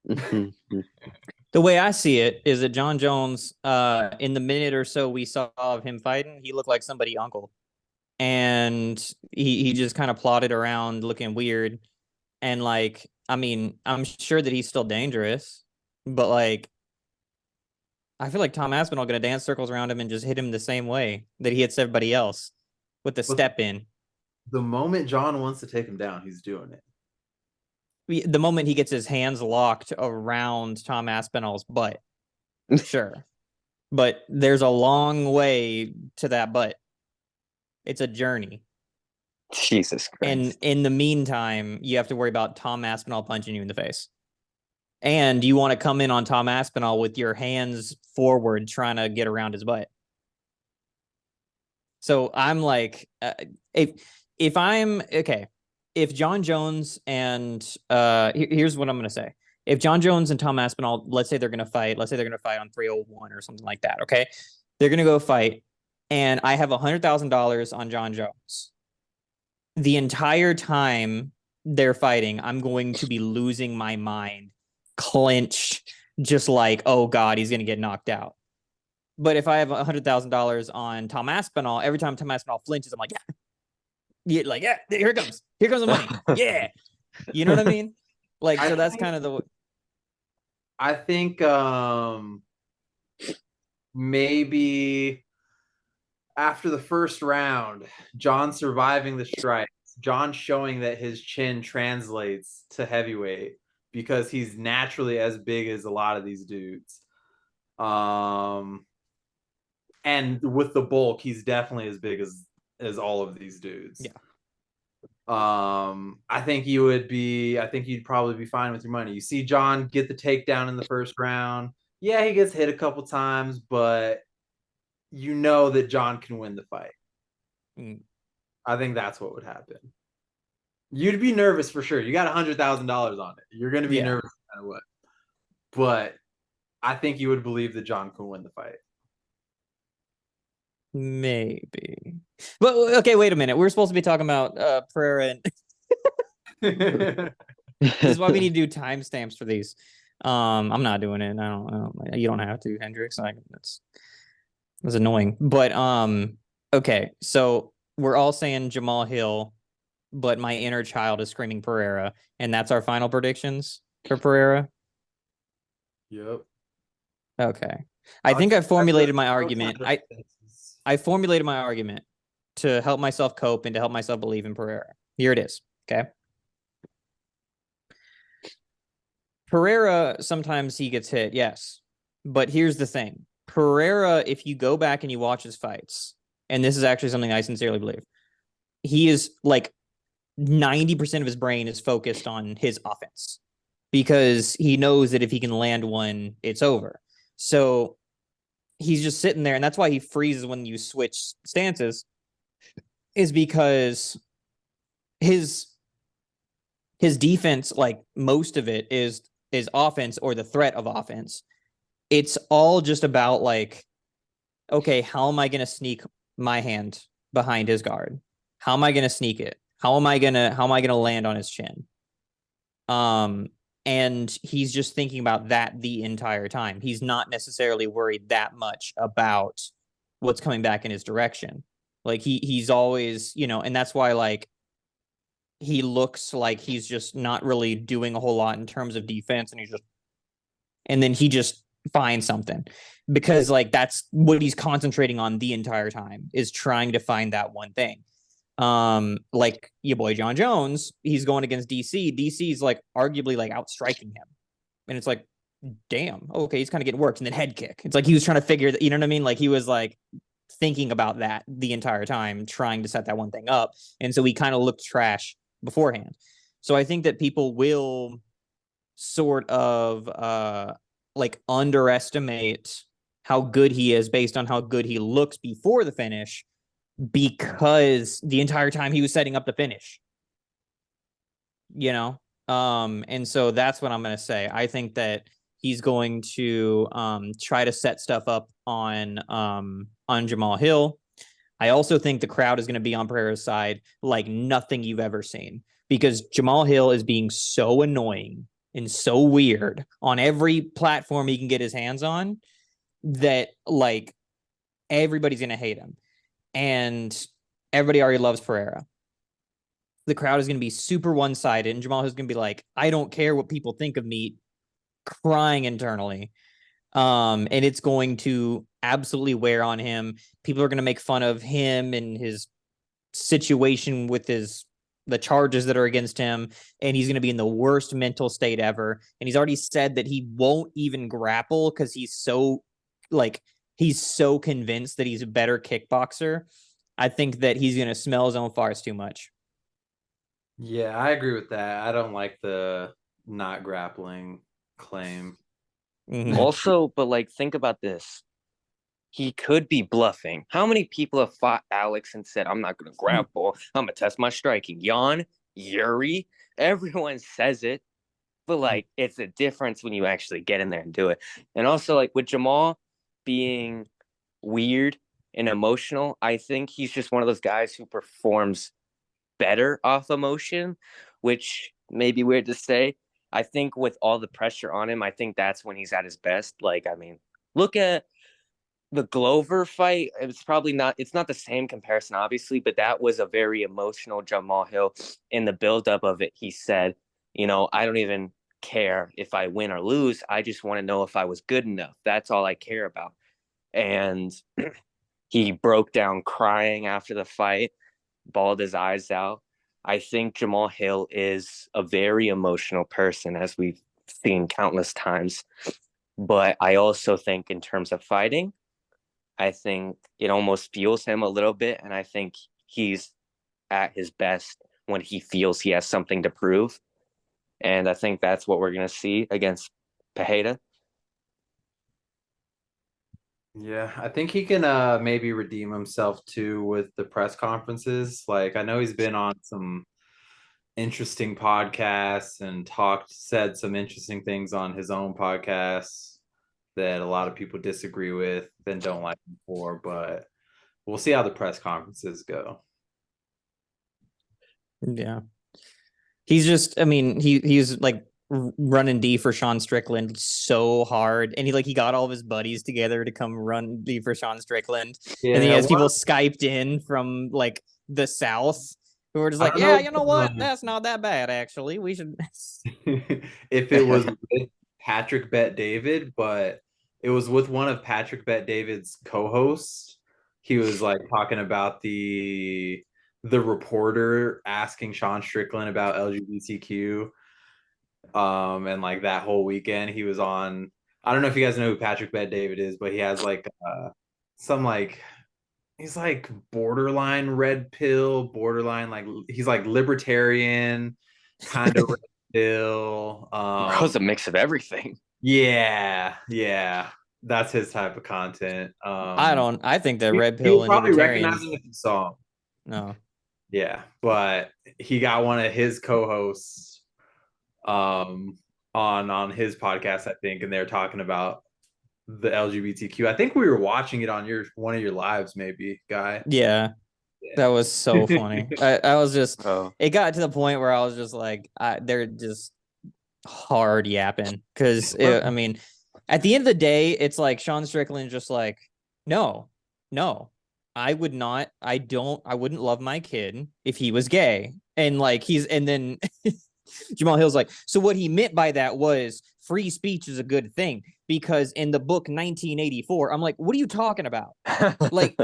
The way I see it is that John Jones, in the minute or so we saw of him fighting, he looked like somebody's uncle. And he just kind of plodded around looking weird. And like, I mean, I'm sure that he's still dangerous, but like, I feel like Tom Aspinall going to dance circles around him and just hit him the same way that he hits everybody else with the step in. The moment John wants to take him down, he's doing it. The moment he gets his hands locked around Tom Aspinall's butt. Sure. But there's a long way to that butt. It's a journey. Jesus Christ. And in the meantime, you have to worry about Tom Aspinall punching you in the face. And you want to come in on Tom Aspinall with your hands forward trying to get around his butt. So I'm like, if I'm, okay, if John Jones and, here's what I'm going to say. If John Jones and Tom Aspinall, let's say they're going to fight on 301 or something like that, okay? They're going to go fight, and I have $100,000 on John Jones. The entire time they're fighting, I'm going to be losing my mind, clenched, just like, oh God, he's going to get knocked out. But if I have $100,000 on Tom Aspinall, every time Tom Aspinall flinches, I'm like, yeah, like, yeah, here it comes. Here comes the money. Yeah. You know what I mean? Like, so that's kind of the... I think maybe after the first round, John surviving the strikes, John showing that his chin translates to heavyweight because he's naturally as big as a lot of these dudes. And with the bulk, he's definitely as big as all of these dudes. Yeah. I think you'd probably be fine with your money. You see John get the takedown in the first round. Yeah, he gets hit a couple times, but you know that John can win the fight. I think that's what would happen. You'd be nervous for sure. You got $100,000 on it. You're going to be nervous no matter what. But I think you would believe that John can win the fight. Maybe. But okay, wait a minute. We're supposed to be talking about Pereira and this is why we need to do timestamps for these. I'm not doing it. I don't you don't have to, Hendrix. That's annoying. But okay, so we're all saying Jamal Hill, but my inner child is screaming Pereira, and that's our final predictions for Pereira. Yep. Okay. I think I formulated my argument. I formulated my argument to help myself cope and to help myself believe in Pereira. Here it is. Okay. Pereira, sometimes he gets hit, yes. But here's the thing. Pereira, if you go back and you watch his fights, and this is actually something I sincerely believe, he is like 90% of his brain is focused on his offense because he knows that if he can land one, it's over. So he's just sitting there, and that's why he freezes when you switch stances, is because his defense, like most of it, is offense or the threat of offense. It's all just about like, okay, how am I going to sneak my hand behind his guard? How am I going to sneak it? How am I going to land on his chin? And he's just thinking about that the entire time. He's not necessarily worried that much about what's coming back in his direction. Like he's always, and that's why like he looks like he's just not really doing a whole lot in terms of defense, and then he just finds something, because like that's what he's concentrating on the entire time, is trying to find that one thing. Like your boy John Jones, he's going against DC. DC's like arguably like outstriking him, and it's like, damn, okay, he's kind of getting worked. And then head kick. It's like he was trying to figure that, you know what I mean? Like he was like thinking about that the entire time, trying to set that one thing up, and so he kind of looked trash beforehand. So I think that people will sort of like underestimate how good he is based on how good he looks before the finish, because the entire time he was setting up the finish, and so that's what I'm going to say. I think that he's going to try to set stuff up on Jamal Hill. I also think the crowd is going to be on Pereira's side like nothing you've ever seen, because Jamal Hill is being so annoying and so weird on every platform he can get his hands on, that like everybody's going to hate him. And everybody already loves Pereira. The crowd is going to be super one-sided, and Jamal is going to be like, I don't care what people think of me, crying internally. And it's going to absolutely wear on him. People are going to make fun of him and his situation with the charges that are against him, and he's going to be in the worst mental state ever. And he's already said that he won't even grapple because he's so convinced that he's a better kickboxer. I think that he's going to smell his own farts too much. Yeah, I agree with that. I don't like the not grappling claim. Mhm. Also, but like, think about this. He could be bluffing. How many people have fought Alex and said, I'm not going to grapple, I'm going to test my striking? Jan, Yuri, everyone says it, but like, it's a difference when you actually get in there and do it. And also, like, with Jamal being weird and emotional, I think he's just one of those guys who performs better off emotion, which may be weird to say. I think with all the pressure on him, I think that's when he's at his best. Like, I mean, look at the Glover fight. It's not the same comparison, obviously, but that was a very emotional Jamal Hill. In the buildup of it, he said, I don't even care if I win or lose. I just want to know if I was good enough. That's all I care about. And he broke down crying after the fight, bawled his eyes out. I think Jamal Hill is a very emotional person, as we've seen countless times. But I also think in terms of fighting, I think it almost fuels him a little bit. And I think he's at his best when he feels he has something to prove. And I think that's what we're going to see against Pereira. Yeah, I think he can maybe redeem himself too with the press conferences. Like, I know he's been on some interesting podcasts and said some interesting things on his own podcasts that a lot of people disagree with and don't like him for, but we'll see how the press conferences go. Yeah. He's just, I mean, he's like running D for Sean Strickland so hard, and he got all of his buddies together to come run D for Sean Strickland, and then he has people Skyped in from like the South who are just like, yeah, you know what, that's not that bad actually. We should. If it was with Patrick Bet David, but it was with one of Patrick Bet David's co-hosts. He was like talking about the reporter asking Sean Strickland about LGBTQ. And like that whole weekend he was on, I don't know if you guys know who Patrick Bet David is, but he has like some like he's like borderline red pill, borderline like he's like libertarian, kind of red pill. Bro's a mix of everything. Yeah. That's his type of content. I think that red You pill would and probably recognize libertarians. him if you saw him. No. Yeah, but he got one of his co-hosts on his podcast, I think, and they're talking about the LGBTQ. I think we were watching it on your one of your lives, maybe, guy. Yeah. That was so funny. I was just, Oh, it got to the point where I was just like, they're just hard yapping. Because, I mean, at the end of the day, it's like Sean Strickland just like, no, I would not, I wouldn't love my kid if he was gay. And like, and then Jamal Hill's like, so what he meant by that was free speech is a good thing because in the book 1984, I'm like, what are you talking about? Like,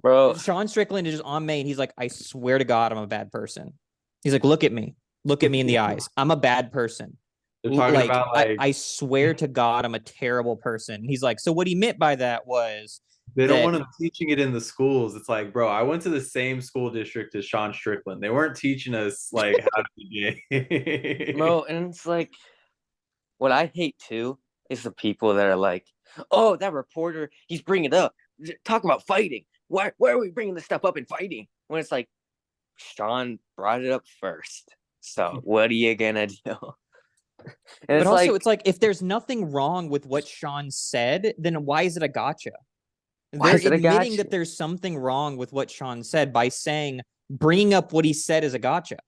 bro, Sean Strickland is just on main. He's like, I swear to God, I'm a bad person. He's like, look at me in the eyes. I'm a bad person. They're talking Like, about like I swear to God, I'm a terrible person. He's like, so what he meant by that was they don't that, want them teaching it in the schools. It's like, bro, I went to the same school district as Sean Strickland. They weren't teaching us like how to be gay. bro, and it's like what I hate too is the people that are like, oh, that reporter, he's bringing it up, talking about fighting. Why are we bringing this stuff up in fighting? When it's like, Sean brought it up first. So what are you gonna do? And but it's also like, it's like, if there's nothing wrong with what Sean said, then why is it a gotcha? why They're is it a admitting gotcha? that there's something wrong with what Sean said by saying, bringing up what he said is a gotcha.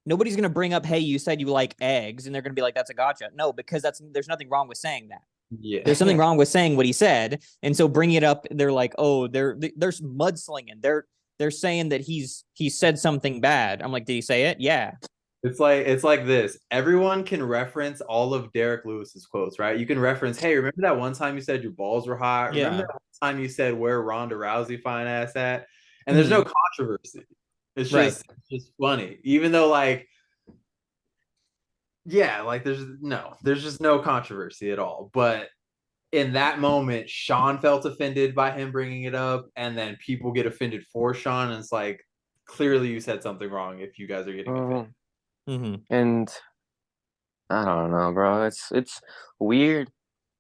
Nobody's going to bring up, hey, you said you like eggs, and they're going to be like, that's a gotcha. No, because there's nothing wrong with saying that. Yeah. There's something wrong with saying what he said, and so bringing it up, they're like, oh, there's mudslinging. They're saying that he said something bad. I'm like, did he say it? Yeah. It's like this. Everyone can reference all of Derek Lewis's quotes, right? You can reference, hey, remember that one time you said your balls were hot? Yeah. Remember that one time you said where Ronda Rousey fine ass at? And there's Mhm. no controversy. It's Right. just it's just funny. Even though like yeah, like there's just no controversy at all. But in that moment, Sean felt offended by him bringing it up, and then people get offended for Sean, and it's like clearly you said something wrong if you guys are getting offended. Mm-hmm. And I don't know, bro. It's weird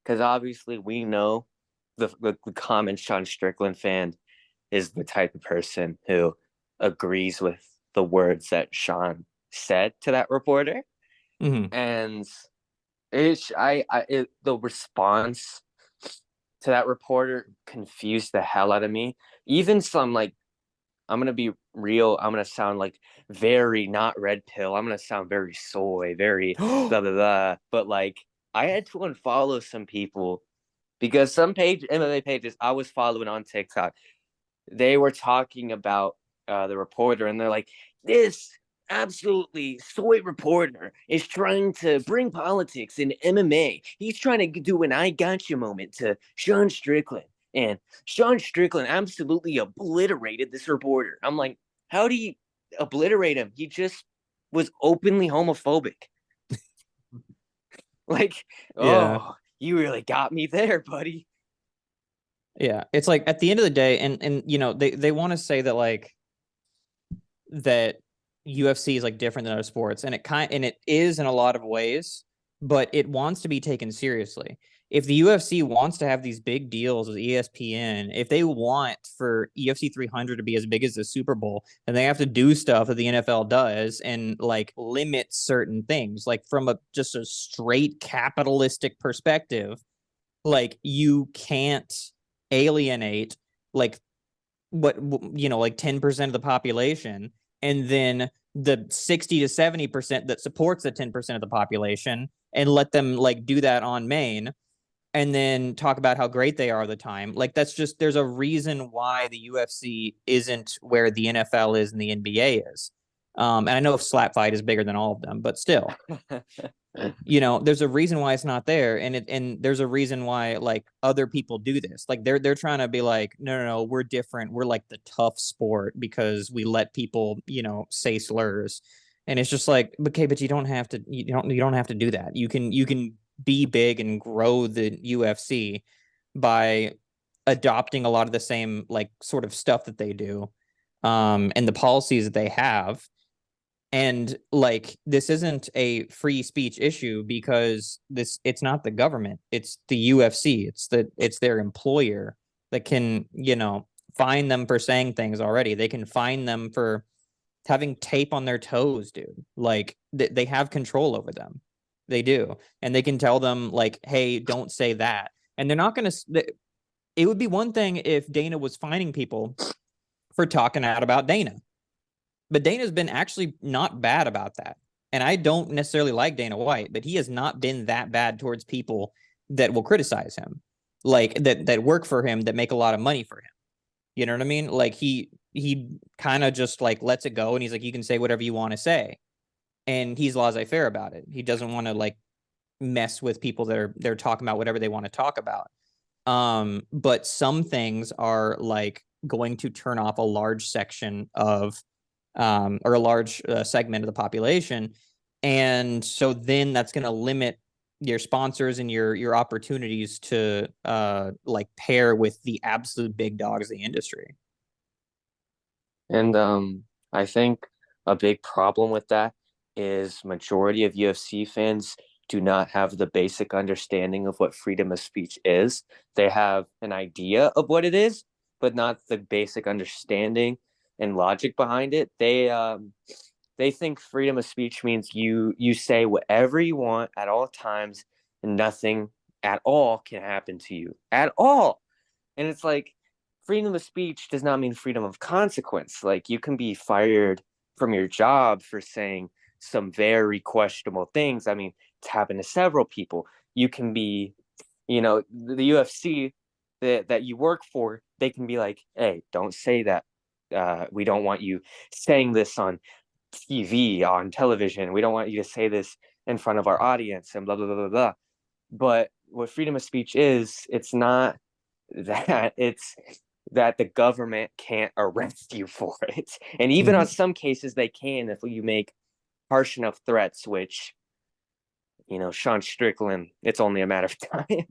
because obviously we know the common Sean Strickland fan is the type of person who agrees with the words that Sean said to that reporter, Mm-hmm. and the response to that reporter confused the hell out of me. Even some like, I'm gonna be real. I'm gonna sound like very not red pill. I'm gonna sound very soy, very blah blah blah. But like, I had to unfollow some people because some MMA pages I was following on TikTok, they were talking about the reporter, and they're like, this absolutely soy reporter is trying to bring politics in MMA. He's trying to do an I gotcha moment to Sean Strickland. And Sean Strickland absolutely obliterated this reporter. I'm like, how do you obliterate him? He just was openly homophobic. Like, Yeah. oh, you really got me there, buddy. Yeah. It's like at the end of the day, and you know, they want to say that like that UFC is like different than other sports, and it is in a lot of ways, but it wants to be taken seriously. If the UFC wants to have these big deals with ESPN, if they want for UFC 300 to be as big as the Super Bowl, then they have to do stuff that the NFL does and like limit certain things. Like from just a straight capitalistic perspective, like you can't alienate like what like 10% of the population, and then the 60 to 70% that supports the 10% of the population, and let them like do that on main, and then talk about how great they are all the time. Like that's just, there's a reason why the UFC isn't where the NFL is and the NBA is. And I know if slap fight is bigger than all of them, but still, there's a reason why it's not there, and there's a reason why like other people do this. Like they're trying to be like, no, we're different. We're like the tough sport because we let people, say slurs. And it's just like, okay, but you don't have to do that. You can be big and grow the UFC by adopting a lot of the same like sort of stuff that they do, and the policies that they have. And like, this isn't a free speech issue because it's not the government, it's the UFC, it's their employer that can, fine them for saying things already. They can fine them for having tape on their toes, dude. Like they have control over them. They do. And they can tell them like, hey, don't say that. And they're not going to, it would be one thing if Dana was fining people for talking out about Dana. But Dana's been actually not bad about that. And I don't necessarily like Dana White, but he has not been that bad towards people that will criticize him, like that work for him, that make a lot of money for him. You know what I mean? Like he kind of just like lets it go, and he's like, you can say whatever you want to say. And he's laissez-faire about it. He doesn't want to like mess with people that they're talking about whatever they want to talk about. But some things are like going to turn off a large section of or a large segment of the population. And so then that's going to limit your sponsors and your opportunities to like pair with the absolute big dogs of the industry. And I think a big problem with that is majority of UFC fans do not have the basic understanding of what freedom of speech is. They have an idea of what it is, but not the basic understanding and logic behind it. They think freedom of speech means you say whatever you want at all times and nothing at all can happen to you at all. And it's like, freedom of speech does not mean freedom of consequence. Like, you can be fired from your job for saying some very questionable things. I mean, it's happened to several people. You can be, the UFC that you work for, they can be like, hey, don't say that. We don't want you saying this on TV, on television. We don't want you to say this in front of our audience and blah, blah, blah, blah, blah. But what freedom of speech is, it's not that. It's that the government can't arrest you for it. And even on some cases, they can if you make harsh enough threats, which, Sean Strickland, it's only a matter of time.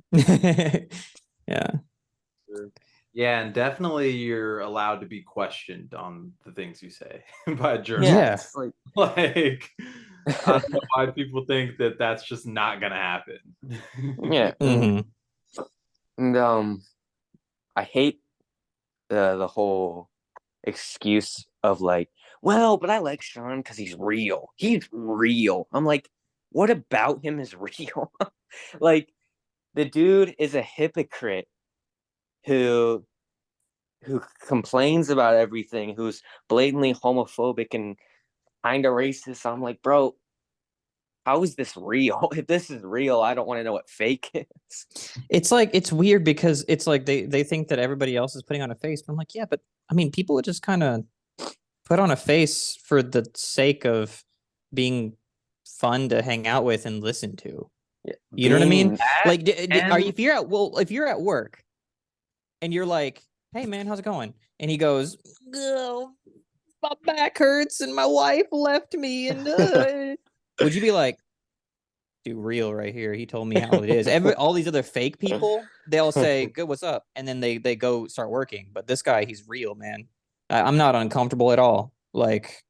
Yeah. Yeah, and definitely you're allowed to be questioned on the things you say by a Yeah. journalist. Like, I don't know why people think that that's just not gonna happen. Yeah. And I hate the whole excuse of like, well, but I like Sean because he's real. He's real. I'm like, what about him is real? Like, the dude is a hypocrite who complains about everything, who's blatantly homophobic and kind of racist. I'm like, bro, how is this real? If this is real, I don't want to know what fake is. It's like, it's weird because it's like they think that everybody else is putting on a face. But I'm like, yeah, but I mean, people would just kind of put on a face for the sake of being fun to hang out with and listen to. Yeah. You know what I mean? That, Like, if you're at work and you're like, hey man, how's it going? And he goes, oh, my back hurts and my wife left me. And would you be like, dude, real right here? He told me how it is. All these other fake people, they'll say, good, what's up? And then they go start working. But this guy, he's real, man. I'm not uncomfortable at all. Like,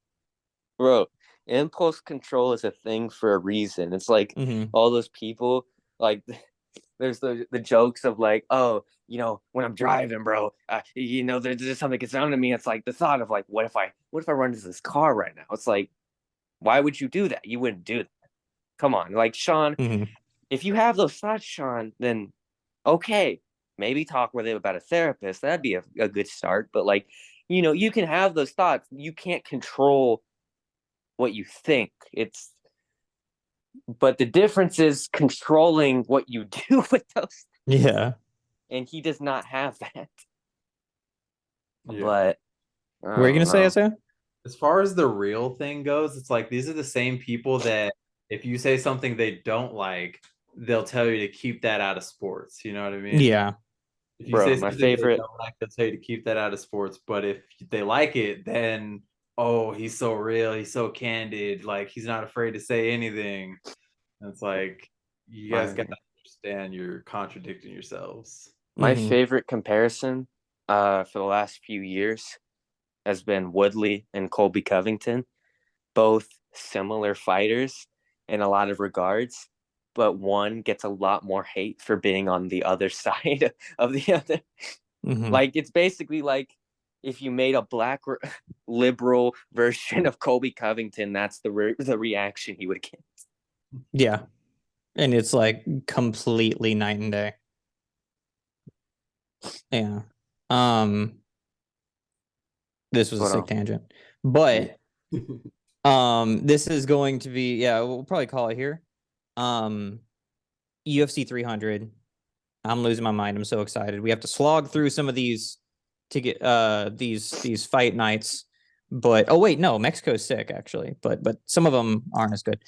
bro, impulse control is a thing for a reason. It's like all those people, like, there's the jokes of like, oh, when I'm driving, bro, there's just something gets down to me. It's like the thought of like, what if I run into this car right now? It's like, why would you do that? You wouldn't do that. Come on, like, Sean, if you have those thoughts, Sean, then okay, maybe talk with him about a therapist. That'd be a good start. But like, you can have those thoughts. You can't control what you think. But the difference is controlling what you do with those. Yeah. And he does not have that. Yeah. But what are you gonna say, Isaiah? As far as the real thing goes, it's like these are the same people that if you say something they don't like, they'll tell you to keep that out of sports. You know what I mean? Yeah. If you bro, say my something they favorite, don't like, they'll tell you to keep that out of sports. But if they like it, then oh, he's so real, he's so candid, like he's not afraid to say anything. And it's like you guys My gotta understand you're contradicting yourselves. my Mhm. favorite comparison for the last few years has been Woodley and Colby Covington, both similar fighters in a lot of regards, but one gets a lot more hate for being on the other side of the other. Mhm. Like it's basically like if you made a black liberal version of Colby Covington, that's the reaction he would get. Yeah. And it's like completely night and day. Yeah. Um, this was a But sick tangent. But this is going to be, yeah, we'll probably call it here. UFC 300. I'm losing my mind. I'm so excited. We have to slog through some of these to get these fight nights. But oh wait, no, Mexico's sick actually. But some of them aren't as good.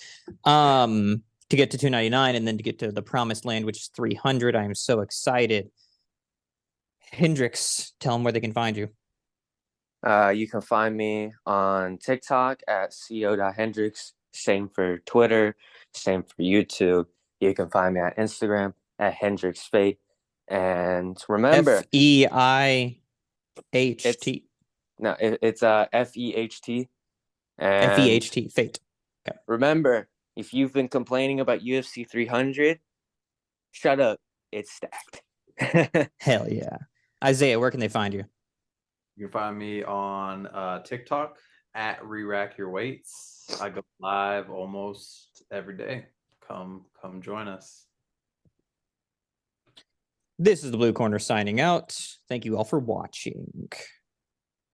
To get to 299 and then to get to the promised land, which is 300. I am so excited. Hendrix, tell them where they can find you. You can find me on TikTok at co.hendrix. Same for Twitter. Same for YouTube. You can find me at Instagram at Hendrix Fate. And remember, FEIHT. it's FEHT. And FEHT. Fate. Okay. remember, if you've been complaining about UFC 300, shut up. It's stacked. Hell yeah. Isaiah, where can they find you? You can find me on TikTok at Re-Rack Your Weights. I go live almost every day. Come join us. This is the Blue Corner signing out. Thank you all for watching.